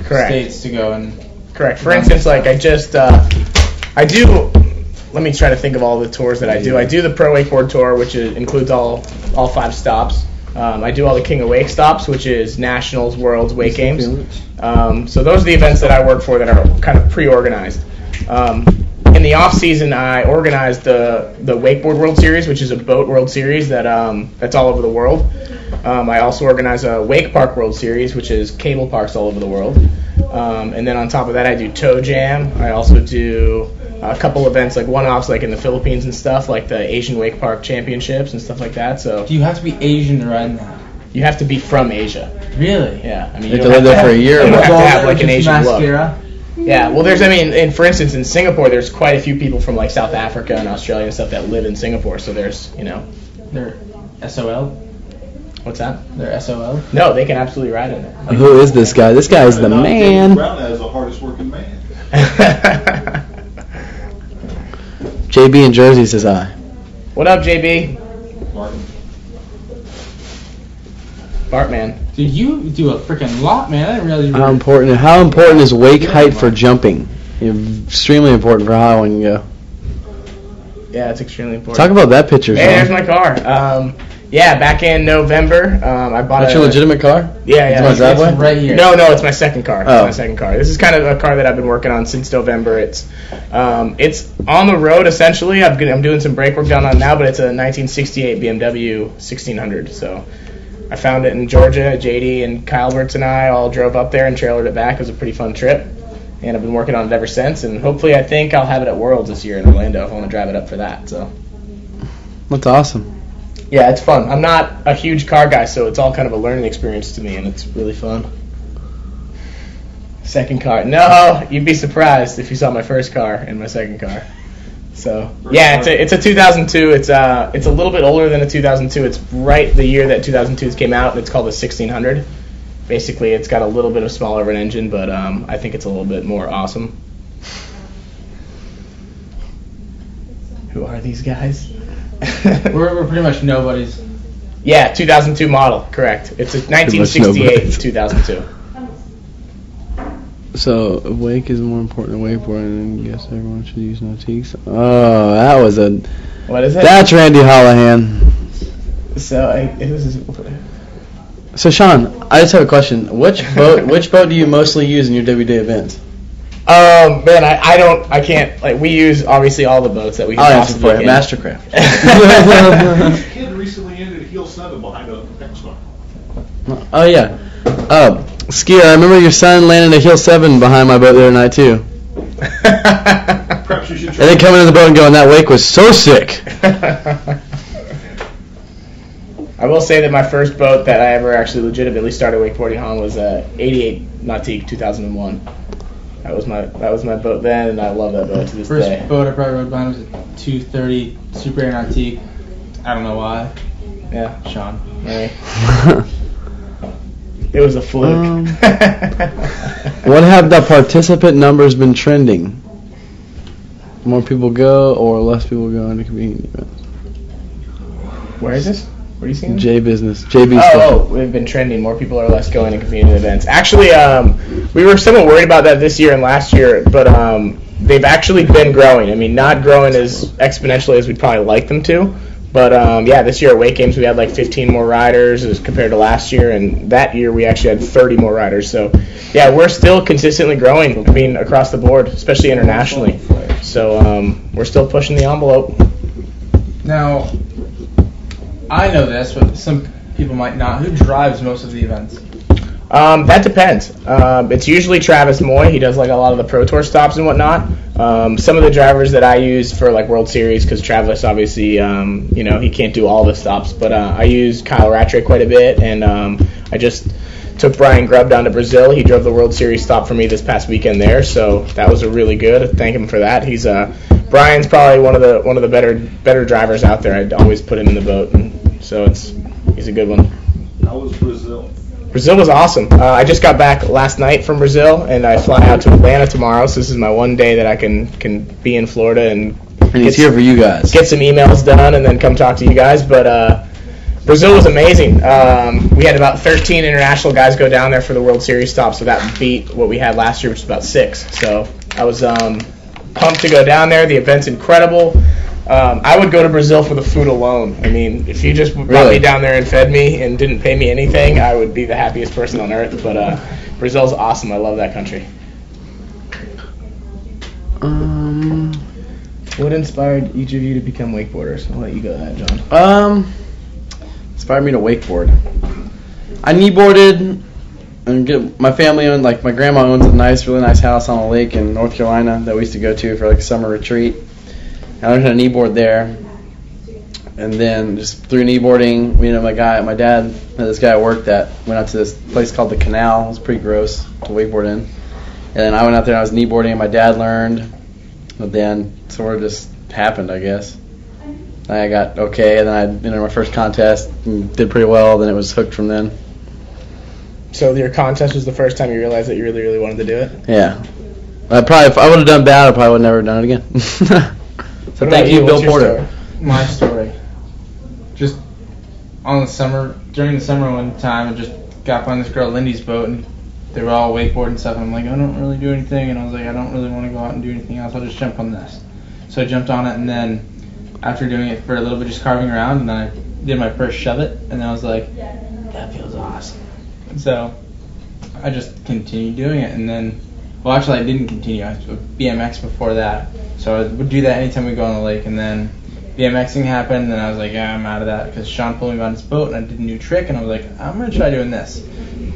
states to go and. Correct. For instance, like I do. Let me try to think of all the tours that I do. I do the Pro Wakeboard Tour, which includes all 5 stops. I do all the King of Wake stops, which is Nationals, Worlds, Wake Games. So those are the events that I work for that are kind of pre-organized. In the off season, I organize the Wakeboard World Series, which is a boat World Series that's all over the world. I also organize a Wake Park World Series, which is cable parks all over the world. And then on top of that, I do Toe Jam. I also do a couple events, like one-offs, like in the Philippines and stuff, like the Asian Wake Park Championships and stuff like that. So do you have to be Asian to ride in that? You have to be from Asia. Really? Yeah. I mean, You have to live there for a year. You don't have to have like an Asian look. mascara? Yeah. Well, for instance, in Singapore, there's quite a few people from like South Africa and Australia and stuff that live in Singapore. So there's, They're SOL? What's that? They're SOL? No, they can absolutely ride in it. Who is this guy? This guy is the man. Brown is the hardest working man. JB in Jersey says hi. What up, JB? Martin. Bartman. Dude, you do a freaking lot, man. I didn't realize you were... How important is wake height for jumping? Extremely important for how high one can go. Yeah, it's extremely important. Talk about that picture, Hey, there's Sean. my car. Yeah, back in November, I bought That's your legitimate car? Yeah. It's my driveway? It's right here. No, it's my second car. Oh. It's my second car. This is kind of a car that I've been working on since November. It's on the road essentially. I'm doing some brake work down on it now, but it's a 1968 BMW 1600. So I found it in Georgia. JD and Kyle Bertz and I all drove up there and trailered it back. It was a pretty fun trip, and I've been working on it ever since. And hopefully, I think I'll have it at Worlds this year in Orlando. I want to drive it up for that. So That's awesome. yeah, it's fun. I'm not a huge car guy, so it's all kind of a learning experience to me, and it's really fun. Second car. No, you'd be surprised if you saw my first car and my second car. So yeah, it's a 2002. It's a little bit older than a 2002. It's right the year that 2002s came out, and it's called a 1600. Basically, it's got a little bit of smaller of an engine, but I think it's a little bit more awesome. Who are these guys? We're pretty much nobodies. Yeah, 2002 model, correct. It's a 1968 2002. So, wake is more important than wakeboarding, and I guess everyone should use nautiques. Oh, that was a... What is it? That's Randy Hollahan. So, Sean, I just have a question. Which boat do you mostly use in your WD events? Man, I can't, like, we use, obviously, all the boats that we can I'll answer possibly for it. get. Mastercraft. This kid recently ended Heel 7 behind a benchmark. Oh, yeah. Skier, I remember your son landing a Heel 7 behind my boat the other night, too. Perhaps you should And try. then coming in the boat and going, that wake was so sick. I will say that my first boat that I ever actually legitimately started wakeboarding on was a 88 Nautique 2001. That was my boat then, and I love that boat to this First day. boat I probably rode behind was a 230 Super Air Nautique. I don't know why. Yeah, Sean. maybe. It was a fluke. What have the participant numbers been trending? More people go or less people go into community events? Where is this? What are you seeing? J business. JB Oh, we've been trending. More people are less going to community events. Actually, we were somewhat worried about that this year and last year, but they've actually been growing. I mean, not growing as exponentially as we'd probably like them to. But, yeah, this year at Wake Games we had like 15 more riders as compared to last year, and that year we actually had 30 more riders. So, yeah, we're still consistently growing, I mean, across the board, especially internationally. So we're still pushing the envelope. Now, I know this, but some people might not. Who drives most of the events? That depends. It's usually Travis Moy. He does like a lot of the Pro Tour stops and whatnot. Some of the drivers that I use for like World Series, because Travis obviously, he can't do all the stops, but I use Kyle Ratrick quite a bit, and I just took Brian Grubb down to Brazil. He drove the World Series stop for me this past weekend there, so that was a really good. Thank him for that. He's Brian's probably one of the better drivers out there. I'd always put him in the boat, and so he's a good one. How was Brazil? Brazil was awesome. I just got back last night from Brazil, and I fly out to Atlanta tomorrow. So this is my one day that I can be in Florida and he's here for you guys. Get some emails done, and then come talk to you guys. But Brazil was amazing. We had about 13 international guys go down there for the World Series stop, so that beat what we had last year, which was about 6. So I was pumped to go down there. The event's incredible. I would go to Brazil for the food alone. I mean, if you just brought me down there and fed me and didn't pay me anything, I would be the happiest person on earth. But Brazil's awesome. I love that country. What inspired each of you to become wakeboarders? I'll let you go ahead, John. Inspired me to wakeboard. I kneeboarded, and my family owned, like my grandma owns a really nice house on a lake in North Carolina that we used to go to for like a summer retreat. I learned how to kneeboard there, and then just through kneeboarding, my dad had this guy I worked at, went out to this place called the Canal. It was pretty gross to wakeboard in. And then I went out there and I was kneeboarding, and my dad learned, but then sort of just happened, I guess. I got okay, and then I entered my first contest and did pretty well, then it was hooked from then. So your contest was the first time you realized that you really, really wanted to do it? Yeah. If I would have done bad, I probably would have never done it again. So thank you, Bill Porter. My story. Just during the summer one time, I just got on this girl Lindy's boat, and they were all wakeboarding and stuff, and I'm like, I don't really do anything, and I was like, I don't really want to go out and do anything else, I'll just jump on this. So I jumped on it, and then after doing it for a little bit, just carving around, and then I did my first shove it, and then I was like, that feels awesome. And so I just continued doing it, and then, well, actually I didn't continue. I was BMX before that, so I would do that anytime we go on the lake, and then BMXing happened, and then I was like, yeah, I'm out of that, because Sean pulled me on his boat, and I did a new trick, and I was like, I'm going to try doing this.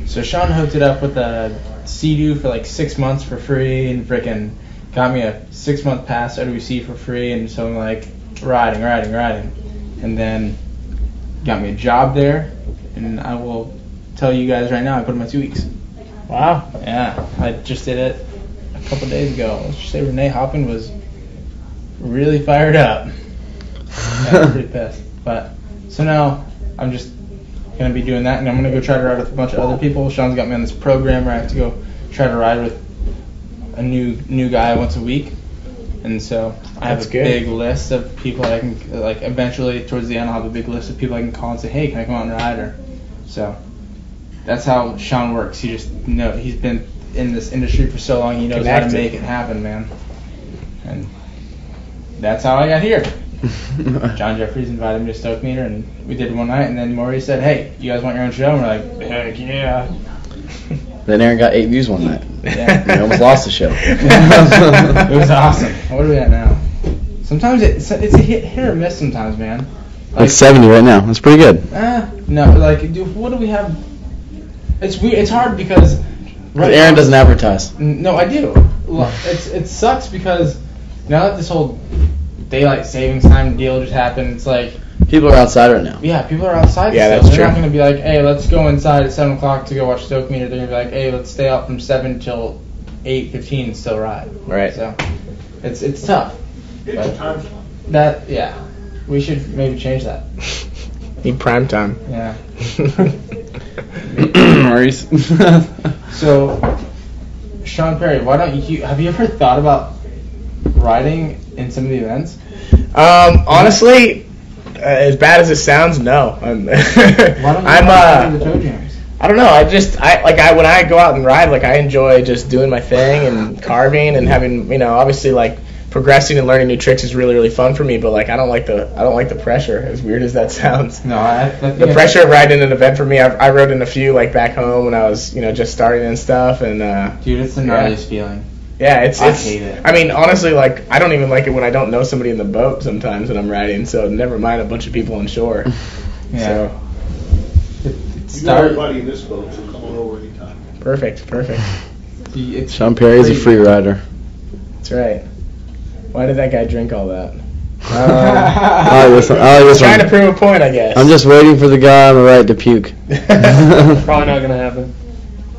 So Sean hooked it up with a Sea-Doo for like 6 months for free, and frickin' got me a 6-month pass to OWC for free, and so I'm like, riding, and then got me a job there, and I will tell you guys right now, I put in my 2 weeks. Wow. Yeah, I just did it a couple days ago. Let's just say Renee Hoppin was really fired up. Yeah, I'm pretty pissed. But so now I'm just gonna be doing that, and I'm gonna go try to ride with a bunch of other people. Sean's got me on this program where I have to go try to ride with a new guy once a week, and so I have big list of people I can, like, eventually towards the end I'll have a big list of people I can call and say, hey, can I come out and ride? Or so that's how Sean works. He just he's been in this industry for so long, he knows how to make it happen, man. And that's how I got here. John Jeffries invited me to Stoke Meter, and we did one night, and then Maury said, hey, you guys want your own show? And we're like, heck yeah. Then Aaron got 8 views one night. Yeah. We almost lost the show. It was awesome. What are we at now? Sometimes it's a hit or miss sometimes, man. Like 70 right now. That's pretty good. No, like, what do we have? It's weird. It's hard because Aaron doesn't advertise. No, I do. It sucks because now that this whole daylight savings time deal just happened, it's like people are outside right now. Yeah, people are outside. Yeah, still. that's They're true. not going to be like, hey, let's go inside at 7 o'clock to go watch Stoke Meter. They're going to be like, hey, let's stay out from 7 till 8:15 and still ride. Right. So it's tough. It's time. We should maybe change that. Need prime time. Yeah. Maurice. So, Sean Perry, why don't you? Have you ever thought about riding in some of the events? Honestly, as bad as it sounds, no. Why don't you ride the toe jams? I don't know. When I go out and ride, like, I enjoy just doing my thing and carving and having, obviously, like, progressing and learning new tricks is really, really fun for me. But, like, I don't like the pressure. As weird as that sounds. No, the pressure of riding an event for me. I rode in a few, like, back home when I was, just starting and stuff. And dude, it's the gnarliest feeling. Yeah, I hate it. I mean, honestly, like, I don't even like it when I don't know somebody in the boat sometimes when I'm riding. So never mind a bunch of people on shore. Yeah. So. You know everybody in this boat, so come on over anytime. Perfect. Sean Perry's a free rider. That's right. Why did that guy drink all that? I like this Trying one. to prove a point, I guess. I'm just waiting for the guy on the right to puke. Probably not gonna happen.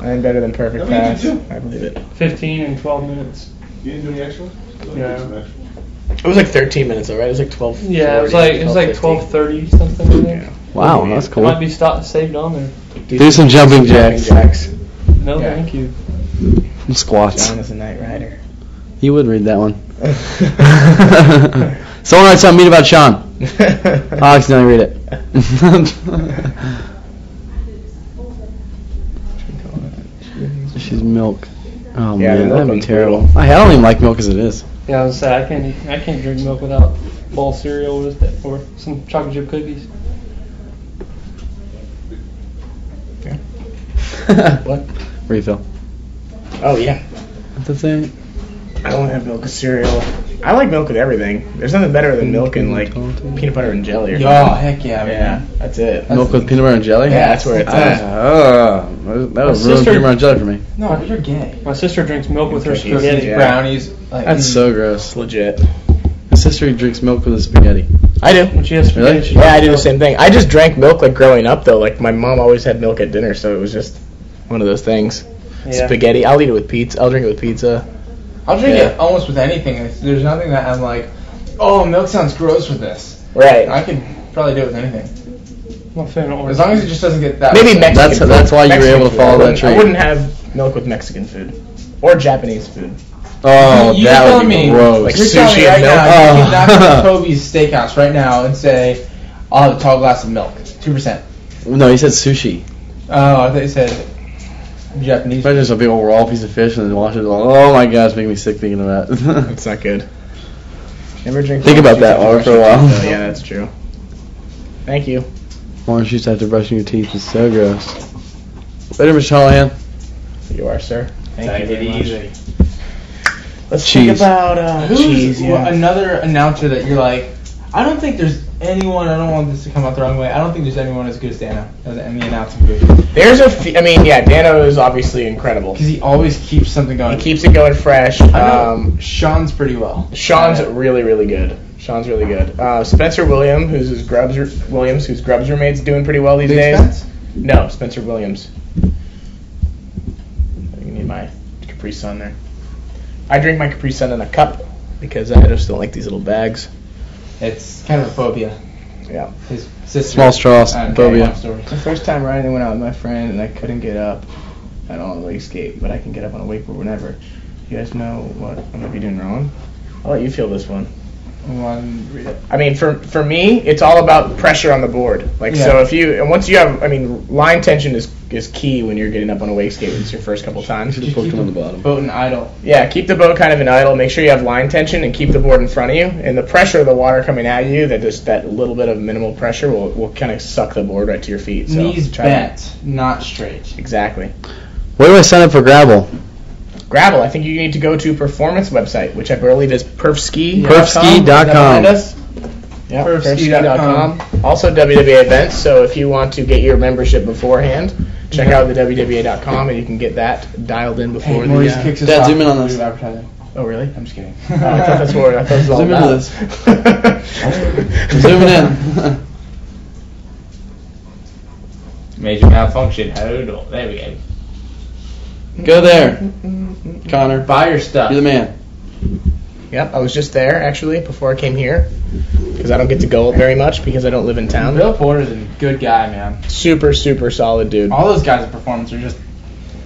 I'm better than perfect How many pass. did you do? I believe it. 15 and 12 minutes. You didn't do any extra? Yeah. It was like 13 minutes, all right? It was like 12. Yeah, it was like 12:30 something. I think. Yeah. Wow, that's It cool. might be saved on there. Do some jumping jacks. No, Yeah. thank you. Squats. John is a night rider. You would read that one. Someone write something mean about Sean. I'll accidentally read it. She's milk. Oh Yeah, the man, milk that'd be one's terrible. brutal. I don't even like milk as it is. Yeah, I was say I can't drink milk without a bowl of cereal with it or some chocolate chip cookies. What? Refill. Oh, yeah. What's that saying? I don't have milk with cereal. I like milk with everything. There's nothing better than milk and like peanut butter and jelly. Or Yo, something. heck yeah, Yeah, man. that's it. Milk with peanut butter and jelly? Yeah, that's where it's at. That was ruined sister- peanut butter and jelly for me. No, you're gay. My sister drinks milk with her Cookies. spaghetti. Yeah. Brownies. Like, That's so It's gross. legit. My sister drinks milk with a spaghetti. I do. When she has spaghetti, Really? she Yeah, I drinks do the milk. same thing. I just drank milk like growing up though. Like my mom always had milk at dinner, so it was just one of those things. Yeah. Spaghetti. I'll eat it with pizza. I'll drink it with pizza. I'll drink Yeah. it almost with anything. There's nothing that I'm like, oh, milk sounds gross with this. Right. I could probably do it with anything. I'm a fan of orange. As long as it just doesn't get that. Maybe Mexican. That's- food. that's why you were Mexican able to food. follow I that wouldn't- tree. I wouldn't have milk with Mexican food or Japanese food. Oh, You that telling would be me, gross. like You're telling me sushi right and milk? now, you Oh. can knock on Toby's Steakhouse right now and say, I'll have a tall glass of milk, 2%. No, he said sushi. Oh, I thought you said Japanese. Imagine just a big old raw piece of fish and then wash it. Oh my gosh, it's making me sick thinking of that. That's not good. Never drink. Think about orange that juice while after for a brushing while. your teeth, though. Yeah, that's true. Thank you. Orange juice after brushing your teeth is so gross. Better, Mr. Hallahan. You are, sir. Thank Take you it very much. easy. Let's Cheese. think about Who's cheese. Yeah. another announcer that you're like, I don't think there's anyone, I don't want this to come out the wrong way, I don't think there's anyone as good as Dano in the announcing booth. There's I mean, yeah, Dano is obviously incredible. Because he always keeps something going. He keeps it going fresh. I know Sean's pretty well. Sean's really, really good. Sean's really good. Spencer Williams, who's Grubbs roommate's doing pretty well these Big days. Spence? No, Spencer Williams. You need my Capri Sun there. I drink my Capri Sun in a cup because I just don't like these little bags. It's kind of a phobia. Yeah. His sister. Small straws, phobia. long story. The first time riding, I went out with my friend and I couldn't get up. I don't on a wakeskate, but I can get up on a wakeboard whenever. You guys know what I might be doing wrong? I'll let you feel this one. One, read it. I mean, for me, it's all about pressure on the board. Like, Yeah. so if you, and once you have, I mean, line tension is key when you're getting up on a wake skate. It's your first couple times. Just poked him on the bottom. Boat and idle. Yeah, keep the boat kind of in idle. Make sure you have line tension and keep the board in front of you. And the pressure of the water coming at you, that little bit of minimal pressure will kind of suck the board right to your feet. So Knees try to- bent, not straight. Exactly. Where do I sign up for Gravel? Gravel, I think you need to go to Performance website, which I believe is perfski.com. Perfski.com. Yeah, Perfski.com. perfski.com. Also WWA events, so if you want to get your membership beforehand, check out the WWA.com and you can get that dialed in before Hey, the... Maurice kicks us Dad, off. zoom in on this. Advertising. Oh, really? I'm just kidding. Oh, I thought that's what I thought it was all Zoom into about. this. Zooming in. Major malfunction. Hold on. There we go. Go there, Connor. Buy your stuff. You're the man. Yep, I was just there, actually, before I came here, because I don't get to go very much because I don't live in town. Bill Porter's a good guy, man. Super, super solid dude. All those guys at Performance are just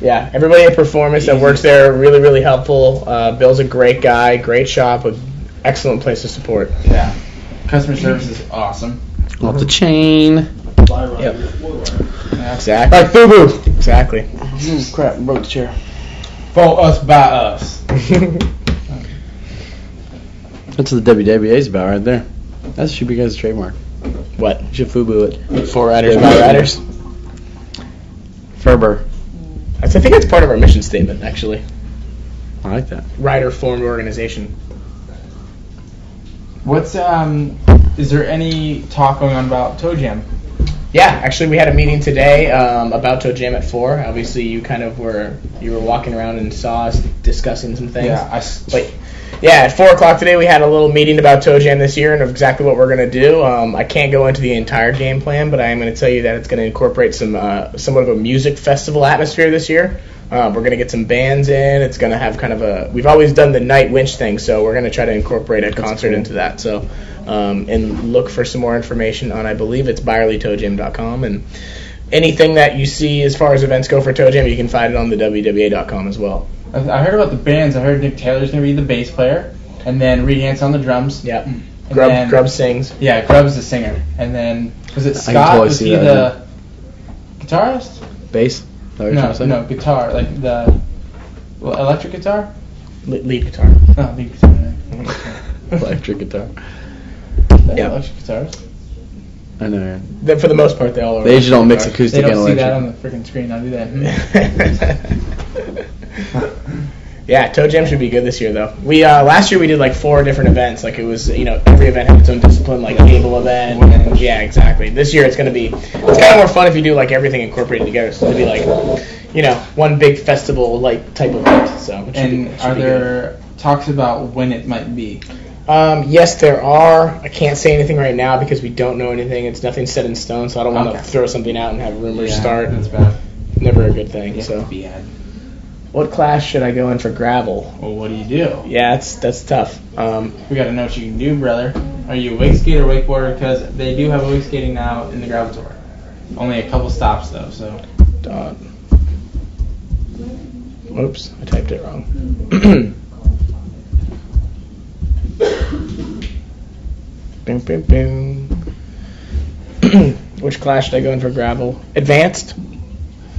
Yeah, everybody at Performance that Easy. works there are really, really helpful. Bill's a great guy, great shop, an excellent place to support. yeah. Customer service is awesome. Off the chain. Fly rider, Yep. floor rider. Yeah. Exactly. Like FUBU. Exactly. Crap, broke the chair. For us, by us. That's what the WWA's about right there. That should be guys' trademark. What? You should FUBU it. For riders by riders? Ferber. I think that's part of our mission statement, actually. I like that. Rider-formed organization. What's is there any talk going on about Toe Jam? Yeah, actually, we had a meeting today about Toe Jam at 4. Obviously, you were walking around and saw us discussing some things. Yeah, But Yeah, at 4 o'clock today we had a little meeting about Toe Jam this year and of exactly what we're going to do. I can't go into the entire game plan, but I am going to tell you that it's going to incorporate somewhat of a music festival atmosphere this year. We're going to get some bands in. It's going to have kind of we've always done the night winch thing, so we're going to try to incorporate a concert into that. So, and look for some more information on, I believe it's ByerlyToeJam.com, and anything that you see as far as events go for Toe Jam, you can find it on the WWA.com as well. I heard about the bands. I heard Nick Taylor's going to be the bass player, and then Reed Hansen on the drums. Yep. Grubb sings. Yeah, Grubb's the singer. And then, was it I can Scott? totally Was see he that, the guitarist? Bass? No, guitar. Like the electric guitar? Lead guitar. No, lead guitar. Electric guitar. Yeah. Electric guitars. I know. For the most part, they all are. They usually don't mix guitars. acoustic They and don't see that electric. on the freaking screen. I'll do that. Yeah, Toe Jam should be good this year, though. We last year we did like 4 different events. Like it was, every event had its own discipline, like cable event. And, yeah, exactly. This year it's kind of more fun if you do like everything incorporated together. So it'll be like, one big festival like type event. So. Are there talks about when it might be? Yes, there are. I can't say anything right now because we don't know anything. It's nothing set in stone, so I don't want to throw something out and have rumors start. That's bad. Never a good thing. Yeah, So, bad. what class should I go in for gravel? Well, what do you do? Yeah, that's tough. We got to know what you can do, brother. Are you a wake skater or wakeboarder? Because they do have wake skating now in the gravel tour. Only a couple stops though, so. Whoops, I typed it wrong. Boom, boom, boom. Which class should I go in for gravel? Advanced?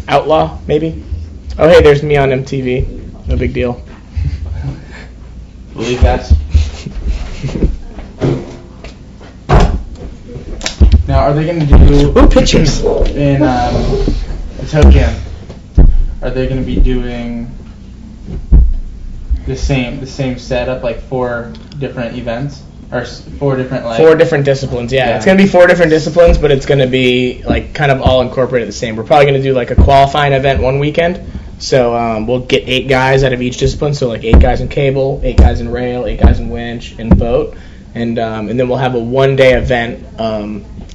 Outlaw, maybe? Oh, hey, there's me on MTV. No big deal. Believe that. Now, are they going to do... Ooh, pictures! In Toe Jam, are they going to be doing the same setup, like 4 different events? Or 4 different, like... 4 different disciplines, yeah. It's going to be 4 different disciplines, but it's going to be, like, kind of all incorporated the same. We're probably going to do, like, a qualifying event one weekend. So we'll get 8 guys out of each discipline. So, like, 8 guys in cable, 8 guys in rail, 8 guys in winch, and boat. And then we'll have a one-day event.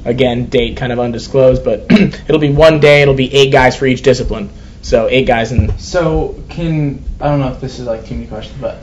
Again, date kind of undisclosed, but it'll be one day. It'll be 8 guys for each discipline. So 8 guys in... So, I don't know if this is, like, too many questions, but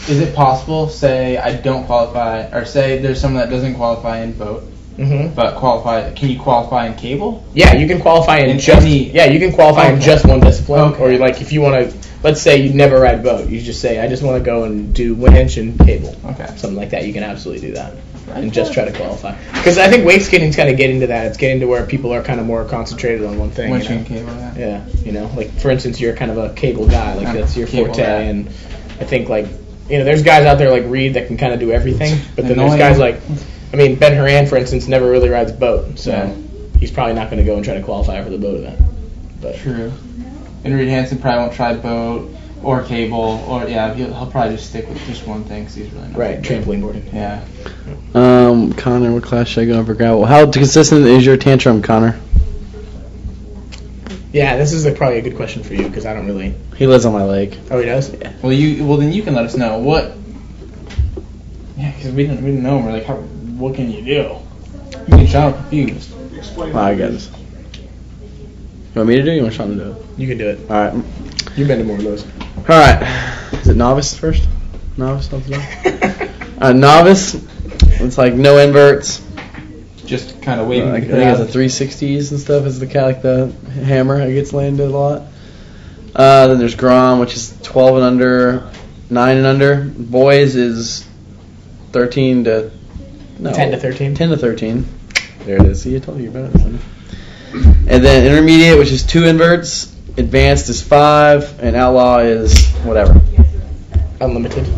is it possible, say I don't qualify, or say there's someone that doesn't qualify in boat, but can you qualify in cable? Yeah, you can qualify in just one discipline. Okay. Or like if you want to, let's say you never ride boat, you just say I just want to go and do winch and cable. Okay. Something like that, you can absolutely do that. And just try to qualify. Because I think wake skating's kind of getting to that. It's getting to where people are kind of more concentrated on one thing. Winch and cable, yeah. Yeah, like for instance, you're kind of a cable guy, like that's your cable forte, guy. and I think like there's guys out there like Reed that can kind of do everything, but then there's guys like, Ben Horan, for instance, never really rides a boat, so he's probably not going to go and try to qualify for the boat event. But True. And Reed Hansen probably won't try boat or cable, or he'll probably just stick with just one thing because he's really not right, trampoline boarding. Yeah. Connor, what class should I go in for gravel? How consistent is your tantrum, Connor? Yeah, this is probably a good question for you because I don't really. He lives on my lake. Oh, he does? Yeah. Well, then you can let us know what. Yeah, because we didn't know. We're like, what can you do? You can sound confused. Explain. I get this. You want me to do it or you want Sean to do it? You can do it. All right. You've been to more of those. All right. Is it novice first? Novice? Novice. It's like no inverts. Just kind of waving I the think it's the crowd. 360s and stuff is the hammer that gets landed a lot. Then there's Grom, which is 12 and under, 9 and under. Boys is 10 to 13. 10 to 13. There it is. See, I told you about it. And then intermediate, which is 2 inverts. Advanced is 5, and outlaw is whatever. Unlimited.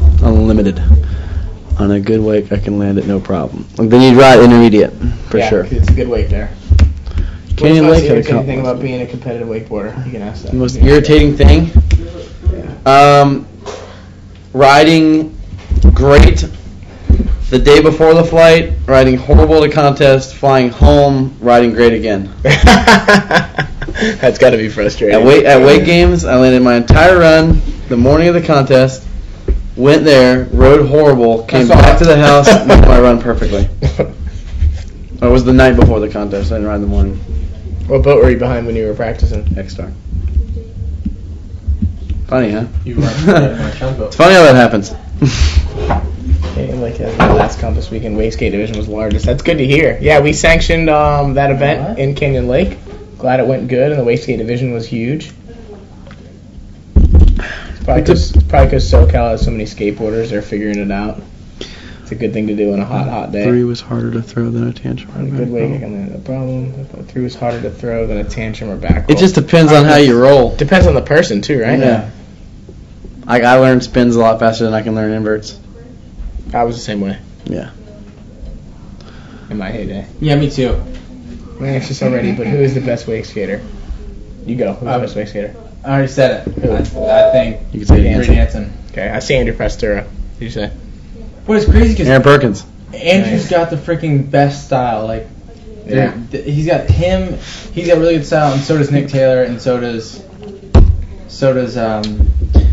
On a good wake, I can land it no problem. Then you'd ride intermediate for sure. Yeah, it's a good wake there. Canyon Lake had a What's the couple. thing about being a competitive wakeboarder? You can ask that. The most irritating thing? Riding great the day before the flight, riding horrible at a contest, flying home, riding great again. That's got to be frustrating. At weight games, I landed my entire run the morning of the contest, Went there, rode horrible, came That's all. back to the house, made my run perfectly. It was the night before the contest. I didn't ride in the morning. What boat were you behind when you were practicing? X-Star. Funny, huh? You run my chunk boat. It's funny how that happens. Like the last contest weekend, wake skate division was the largest. That's good to hear. Yeah, we sanctioned that event What? in Canyon Lake. Glad it went good, and the wake skate division was huge. It's probably because SoCal has so many skateboarders, they're figuring it out. It's a good thing to do on a hot day. 3 was harder to throw than a tantrum. On a good wake, I can land no problem. 3 was harder to throw than a tantrum or back roll. It just depends on how you roll. Depends on the person too, right? Yeah. I learned spins a lot faster than I can learn inverts. I was the same way Yeah. in my heyday. Yeah, me too. My answer's already, but who is the best wake skater? You go. Who's the best wake skater? I already said it. Who? I think You can say it Reed again. Hansen. Okay, I see Andrew Pastura. What did you say? What is crazy because Aaron Perkins. Andrew's Nice. got the freaking best style. Like, Yeah. he's got him. He's got really good style, and so does Nick Taylor, and so does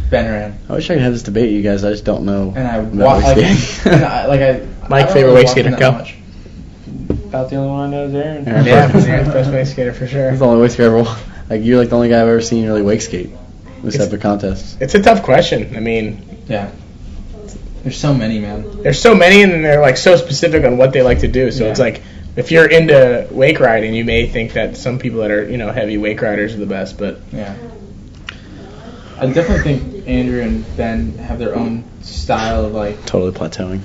Ben Rand. I wish I could have this debate, you guys. I just don't know. And I about like, wake skating. Mike, I don't favorite really wake watch skater, him that go. much. About the only one I know is Aaron. Aaron Yeah, Perkins. Aaron's best wake skater for sure. He's the only wake skater I've ever. Like, you're like the only guy I've ever seen really wake skate. This type of contest. It's a tough question. I mean, Yeah. There's so many, man. there's so many, and they're like so specific on what they like to do. So Yeah. it's like if you're into wake riding, you may think that some people that are heavy wake riders are the best, but Yeah. I definitely think Andrew and Ben have their own style of like, Totally plateauing.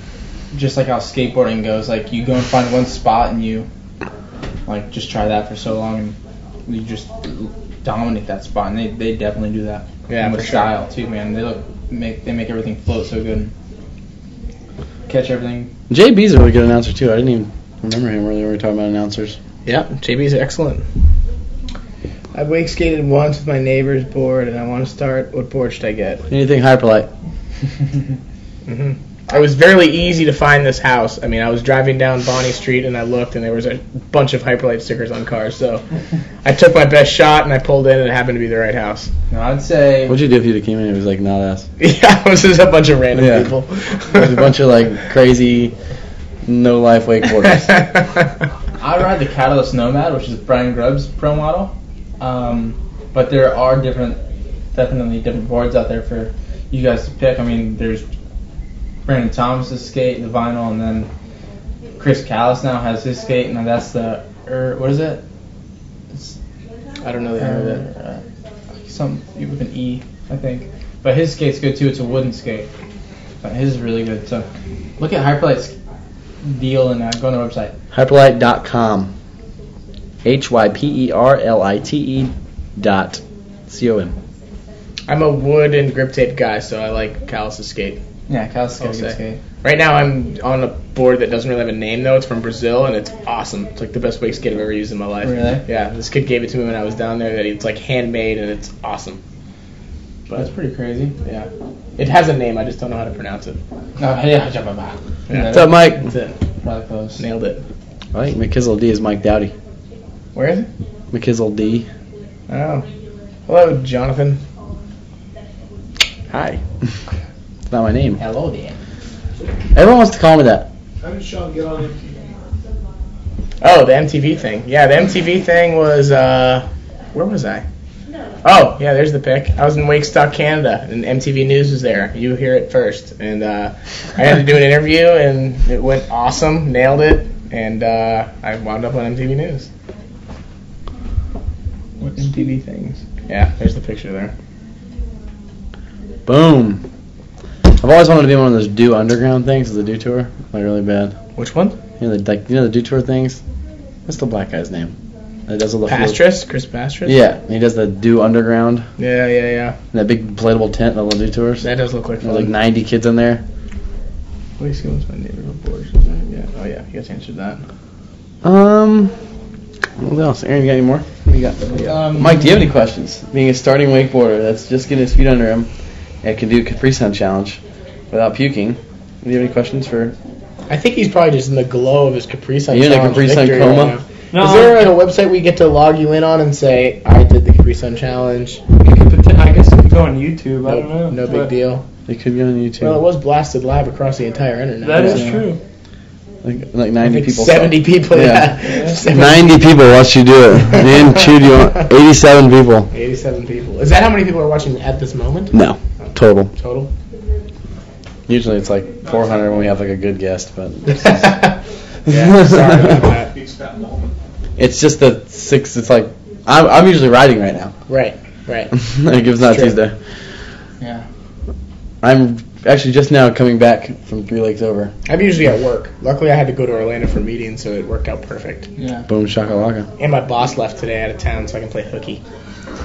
just like how skateboarding goes. Like you go and find one spot and you like just try that for so long and you just dominate that spot. And they definitely do that. Yeah, and with for sure. style too, man. They make everything float so good. Catch everything. JB's a really good announcer too. I didn't even remember him earlier when we were talking about announcers. yeah, JB's excellent. I've wake skated once with my neighbor's board, and I want to start. What board should I get? Anything Hyperlight. It was very easy to find this house. I mean, I was driving down Bonnie Street and I looked, and there was a bunch of Hyperlight stickers on cars. So I took my best shot and I pulled in, and it happened to be the right house. No, I'd say What'd you do if you'd have came in and it was like not us? Yeah, it was just a bunch of random Yeah. people. There's a bunch of like crazy, no life wakeboarders. I ride the Catalyst Nomad, which is Brian Grubb's pro model. But there are definitely different boards out there for you guys to pick. I mean, there's Brandon Thomas's skate, the vinyl, and then Chris Callis now has his skate, and that's the what is it? It's, I don't know the name of it. something with an E, I think. But his skate's good too. It's a wooden skate. But his is really good. So look at Hyperlight's deal and go on their website. Hyperlight.com. HYPERLITE.com. I'm a wood and grip tape guy, so I like Callis' skate. Yeah, Callis I'll got a good say. skate. Right now I'm on a board that doesn't really have a name, though. It's from Brazil, and it's awesome. It's like the best wake skate I've ever used in my life. Really? Yeah, this kid gave it to me when I was down there. That it's like handmade, and it's awesome. That's pretty crazy. Yeah. It has a name, I just don't know how to pronounce it. Oh, yeah, Yeah. What's up, Mike? That's it. Probably close. Nailed it. I think McKizzle D is Mike Dowdy. Where is it? McKizzle D. Oh. Hello, Jonathan. Hi. It's not my name. Hello there. Everyone wants to call me that. How did Sean get on MTV? Oh, the MTV thing. Yeah, the MTV thing was, where was I? Oh, yeah, there's the pic. I was in Wakestock, Canada, and MTV News was there. You hear it first. And I had to do an interview, and it went awesome, nailed it, and I wound up on MTV News. What MTV things? Yeah, there's the picture there. Boom. I've always wanted to be one of those Do Underground things, the Do Tour. Like really bad. Which one? You know the Do Tour things? What's the black guy's name? That does all the Pastris? Chris Pastris? Yeah, he does the Do Underground. Yeah. And that big inflatable tent, the Do Tours. That does look like There's fun. like 90 kids in there. Wait, see what's my neighborhood board? Yeah. Oh, yeah, you guys answered that. What else? Aaron, you got any more? What do you got? Mike, do you have any questions? Being a starting wakeboarder that's just getting his feet under him and can do Capri Sun Challenge without puking. Do you have any questions for? I think he's probably just in the glow of his Capri Sun Are you in a Challenge Capri Sun victory coma? right now. No, Is there like a website we get to log you in on and say, I did the Capri Sun Challenge? I guess if you go on YouTube, I don't know. No big But deal. They could go on YouTube. Well, it was blasted live across the entire internet. That is Yeah. true. Like 90 people. 70 people. Yeah. Yeah. 90 people watched you do it. And chewed you on 87 people. 87 people. Is that how many people are watching at this moment? No, total. Total? Usually it's like 400 when we have like a good guest, but Yeah, sorry about that. It's that moment. it's just the 6. It's like I'm usually riding right now. Right. Like it's not True. Tuesday. Yeah. I'm actually just now coming back from 3 lakes over. I'm usually at work. Luckily, I had to go to Orlando for meetings, so it worked out perfect. Yeah. Boom shakalaka. And my boss left today out of town, so I can play hooky.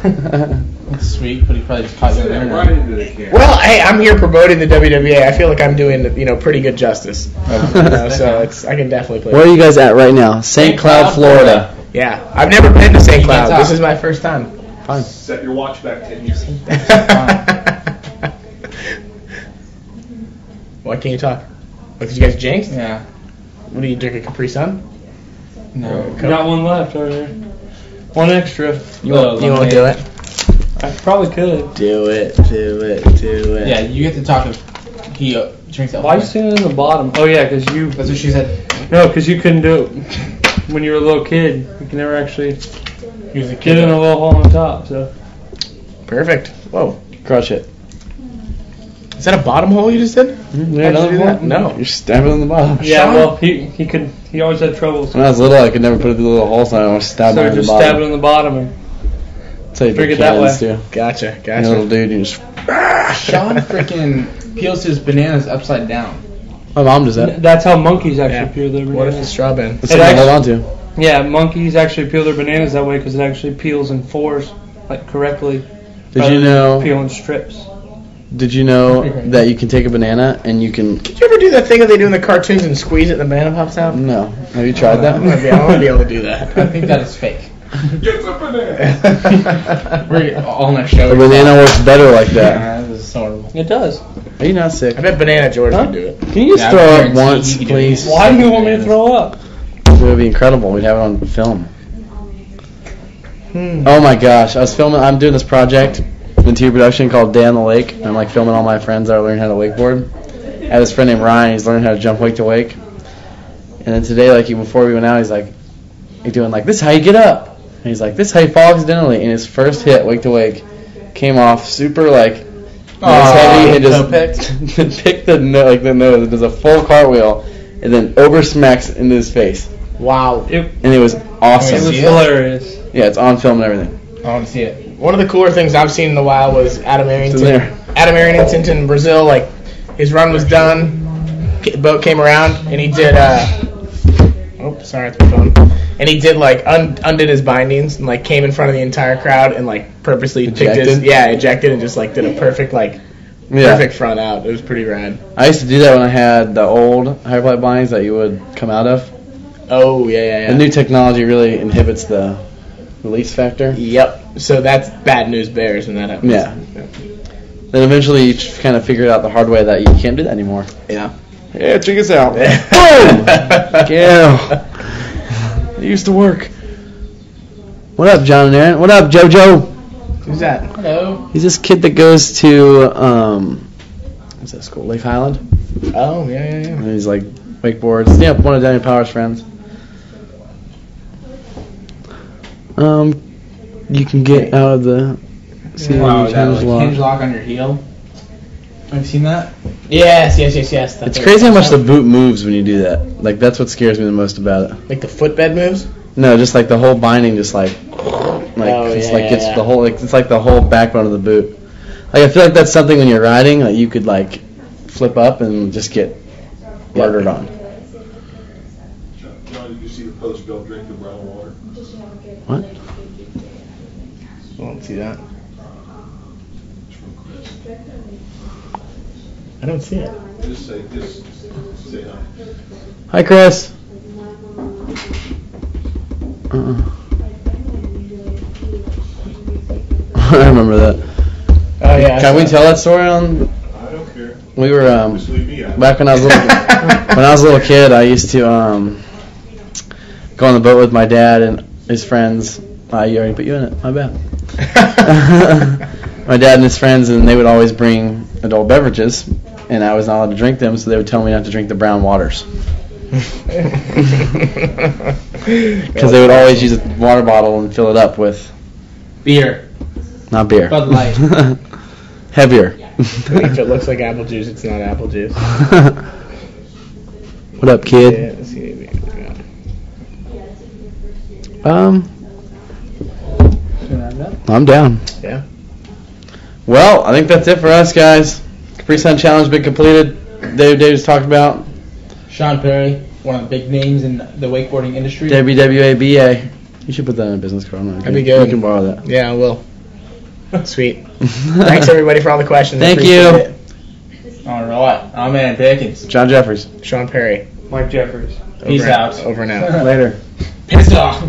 That's sweet, but he probably just caught you on the Right internet. into the camera. Well, hey, I'm here promoting the WWA. I feel like I'm doing, pretty good justice. So I can definitely play. Where are you guys at right now? St. Cloud, Florida. Yeah, I've never been to St. You Cloud. can't This talk. is my first time. Fine. Set your watch back 10 years. Why can't you talk? What, did you guys jinx? Yeah. What do you drink, a Capri Sun? No. We got one left over here. One extra. You won't do it? I probably could. Do it. Yeah, you get to talk if he drinks that Why are you wine. standing in the bottom? Oh yeah, because you. That's what she said. No, because you couldn't do it when you were a little kid. You can never actually He was a get in a little hole on top. So Perfect. Whoa. Crush it. Is that a bottom hole you just did? Yeah, How'd you do that? No. You're stabbing in the bottom. yeah, Sean? well he could. He always had trouble. When I was little, I could never put it through the little hole, so I always stabbed So it in the just stab it bottom. in the bottom and That's how you drink pick it that cannons, way. too. Gotcha. You're a little dude, you just... Sean freaking peels his bananas upside down. My mom does that. that's how monkeys actually Yeah. peel their What if the bananas. straw bin? That's something to hold on to. Yeah, monkeys actually peel their bananas that way because it actually peels in fours, like correctly. Did rather you than know? Peel in strips. Did you know that you can take a banana and you can? Did you ever do that thing that they do in the cartoons and squeeze it and the banana pops out? No. Have you tried that? I want to be able to do that. I think that is fake. Get the banana. We're all on our show. A banana works better like that. Yeah, this is so horrible. It does. Are you not sick? I bet Banana George Huh? can do it. Can you just Yeah, I throw up guarantee once, he can do it. please? Why do you want me to throw up? It would be incredible. We'd have it on film. Oh my gosh! I'm doing this project in TV production called Day on the Lake. And I'm like filming all my friends that are learning how to wakeboard. I have this friend named Ryan. He's learning how to jump wake to wake. And then today, before we went out, he's doing this is how you get up. And he's like, this is how you fall accidentally. And his first hit, wake to wake, came off super heavy and just picked the nose and does a full cartwheel and then over smacks into his face. Wow. And it was awesome. It was See it? hilarious. Yeah, it's on film and everything. I want to see it. One of the cooler things I've seen in a while was Adam It's Arrington. in there. Adam Arrington in Brazil, his run was done, boat came around, and he did, sorry, it's my phone. And he did, undid his bindings, and, came in front of the entire crowd, and, purposely Ejected? ejected, and just, did a perfect, perfect front out. It was pretty rad. I used to do that when I had the old hyperlight bindings that you would come out of. Oh, yeah. The new technology really inhibits the release factor. Yep. So that's bad news bears when that happens. Yeah. Then eventually you kind of figured out the hard way that you can't do that anymore. Yeah. Yeah, check us out. Boom! Yeah. It used to work. What up, John and Aaron? What up, JoJo? Who's that? Hello. He's this kid that goes to, what's that school? Lake Highland? Oh, yeah. And he's wakeboards. Yeah, one of Daniel Power's friends. You can get out of the Wow, that hinge lock. hinge lock on your heel. Have you seen that? Yes. That's It's crazy how much the boot moves when you do that. That's what scares me the most about it. Like the footbed moves? No, just the whole binding, just Oh, it's yeah. the whole, it's like the whole backbone of the boot. I feel like that's something when you're riding, you could flip up and just get murdered on. John, did you see the post don't drink the brown water? What? I don't see that. It's from Chris. I don't see it. Just say hi. Hi, Chris. I remember that. Oh, yeah. Can we tell that story on? I don't care. We were Just leave me out. back when I was a little kid. I used to go on the boat with my dad and his friends. You already put you in it. My bad. My dad and his friends, and they would always bring adult beverages, and I was not allowed to drink them, so they would tell me not to drink the brown waters. Because they would always use a water bottle and fill it up with Beer. not beer. Bud Light. Heavier. If it looks like apple juice, it's not apple juice. What up, kid? Yeah, let's see. I'm down. Yeah. Well, I think that's it for us, guys. Capri Sun Challenge been completed. Dave just talked about Sean Perry, one of the big names in the wakeboarding industry. WWABA. You should put that in a business card. That'd be good. You can borrow that. Yeah, I will. Sweet. Thanks, everybody, for all the questions. Thank Appreciate you. it. All right. I'm Aaron Pickens. John Jeffries. Sean Perry. Mike Jeffries. Peace out. Over and out. Later. Piss off.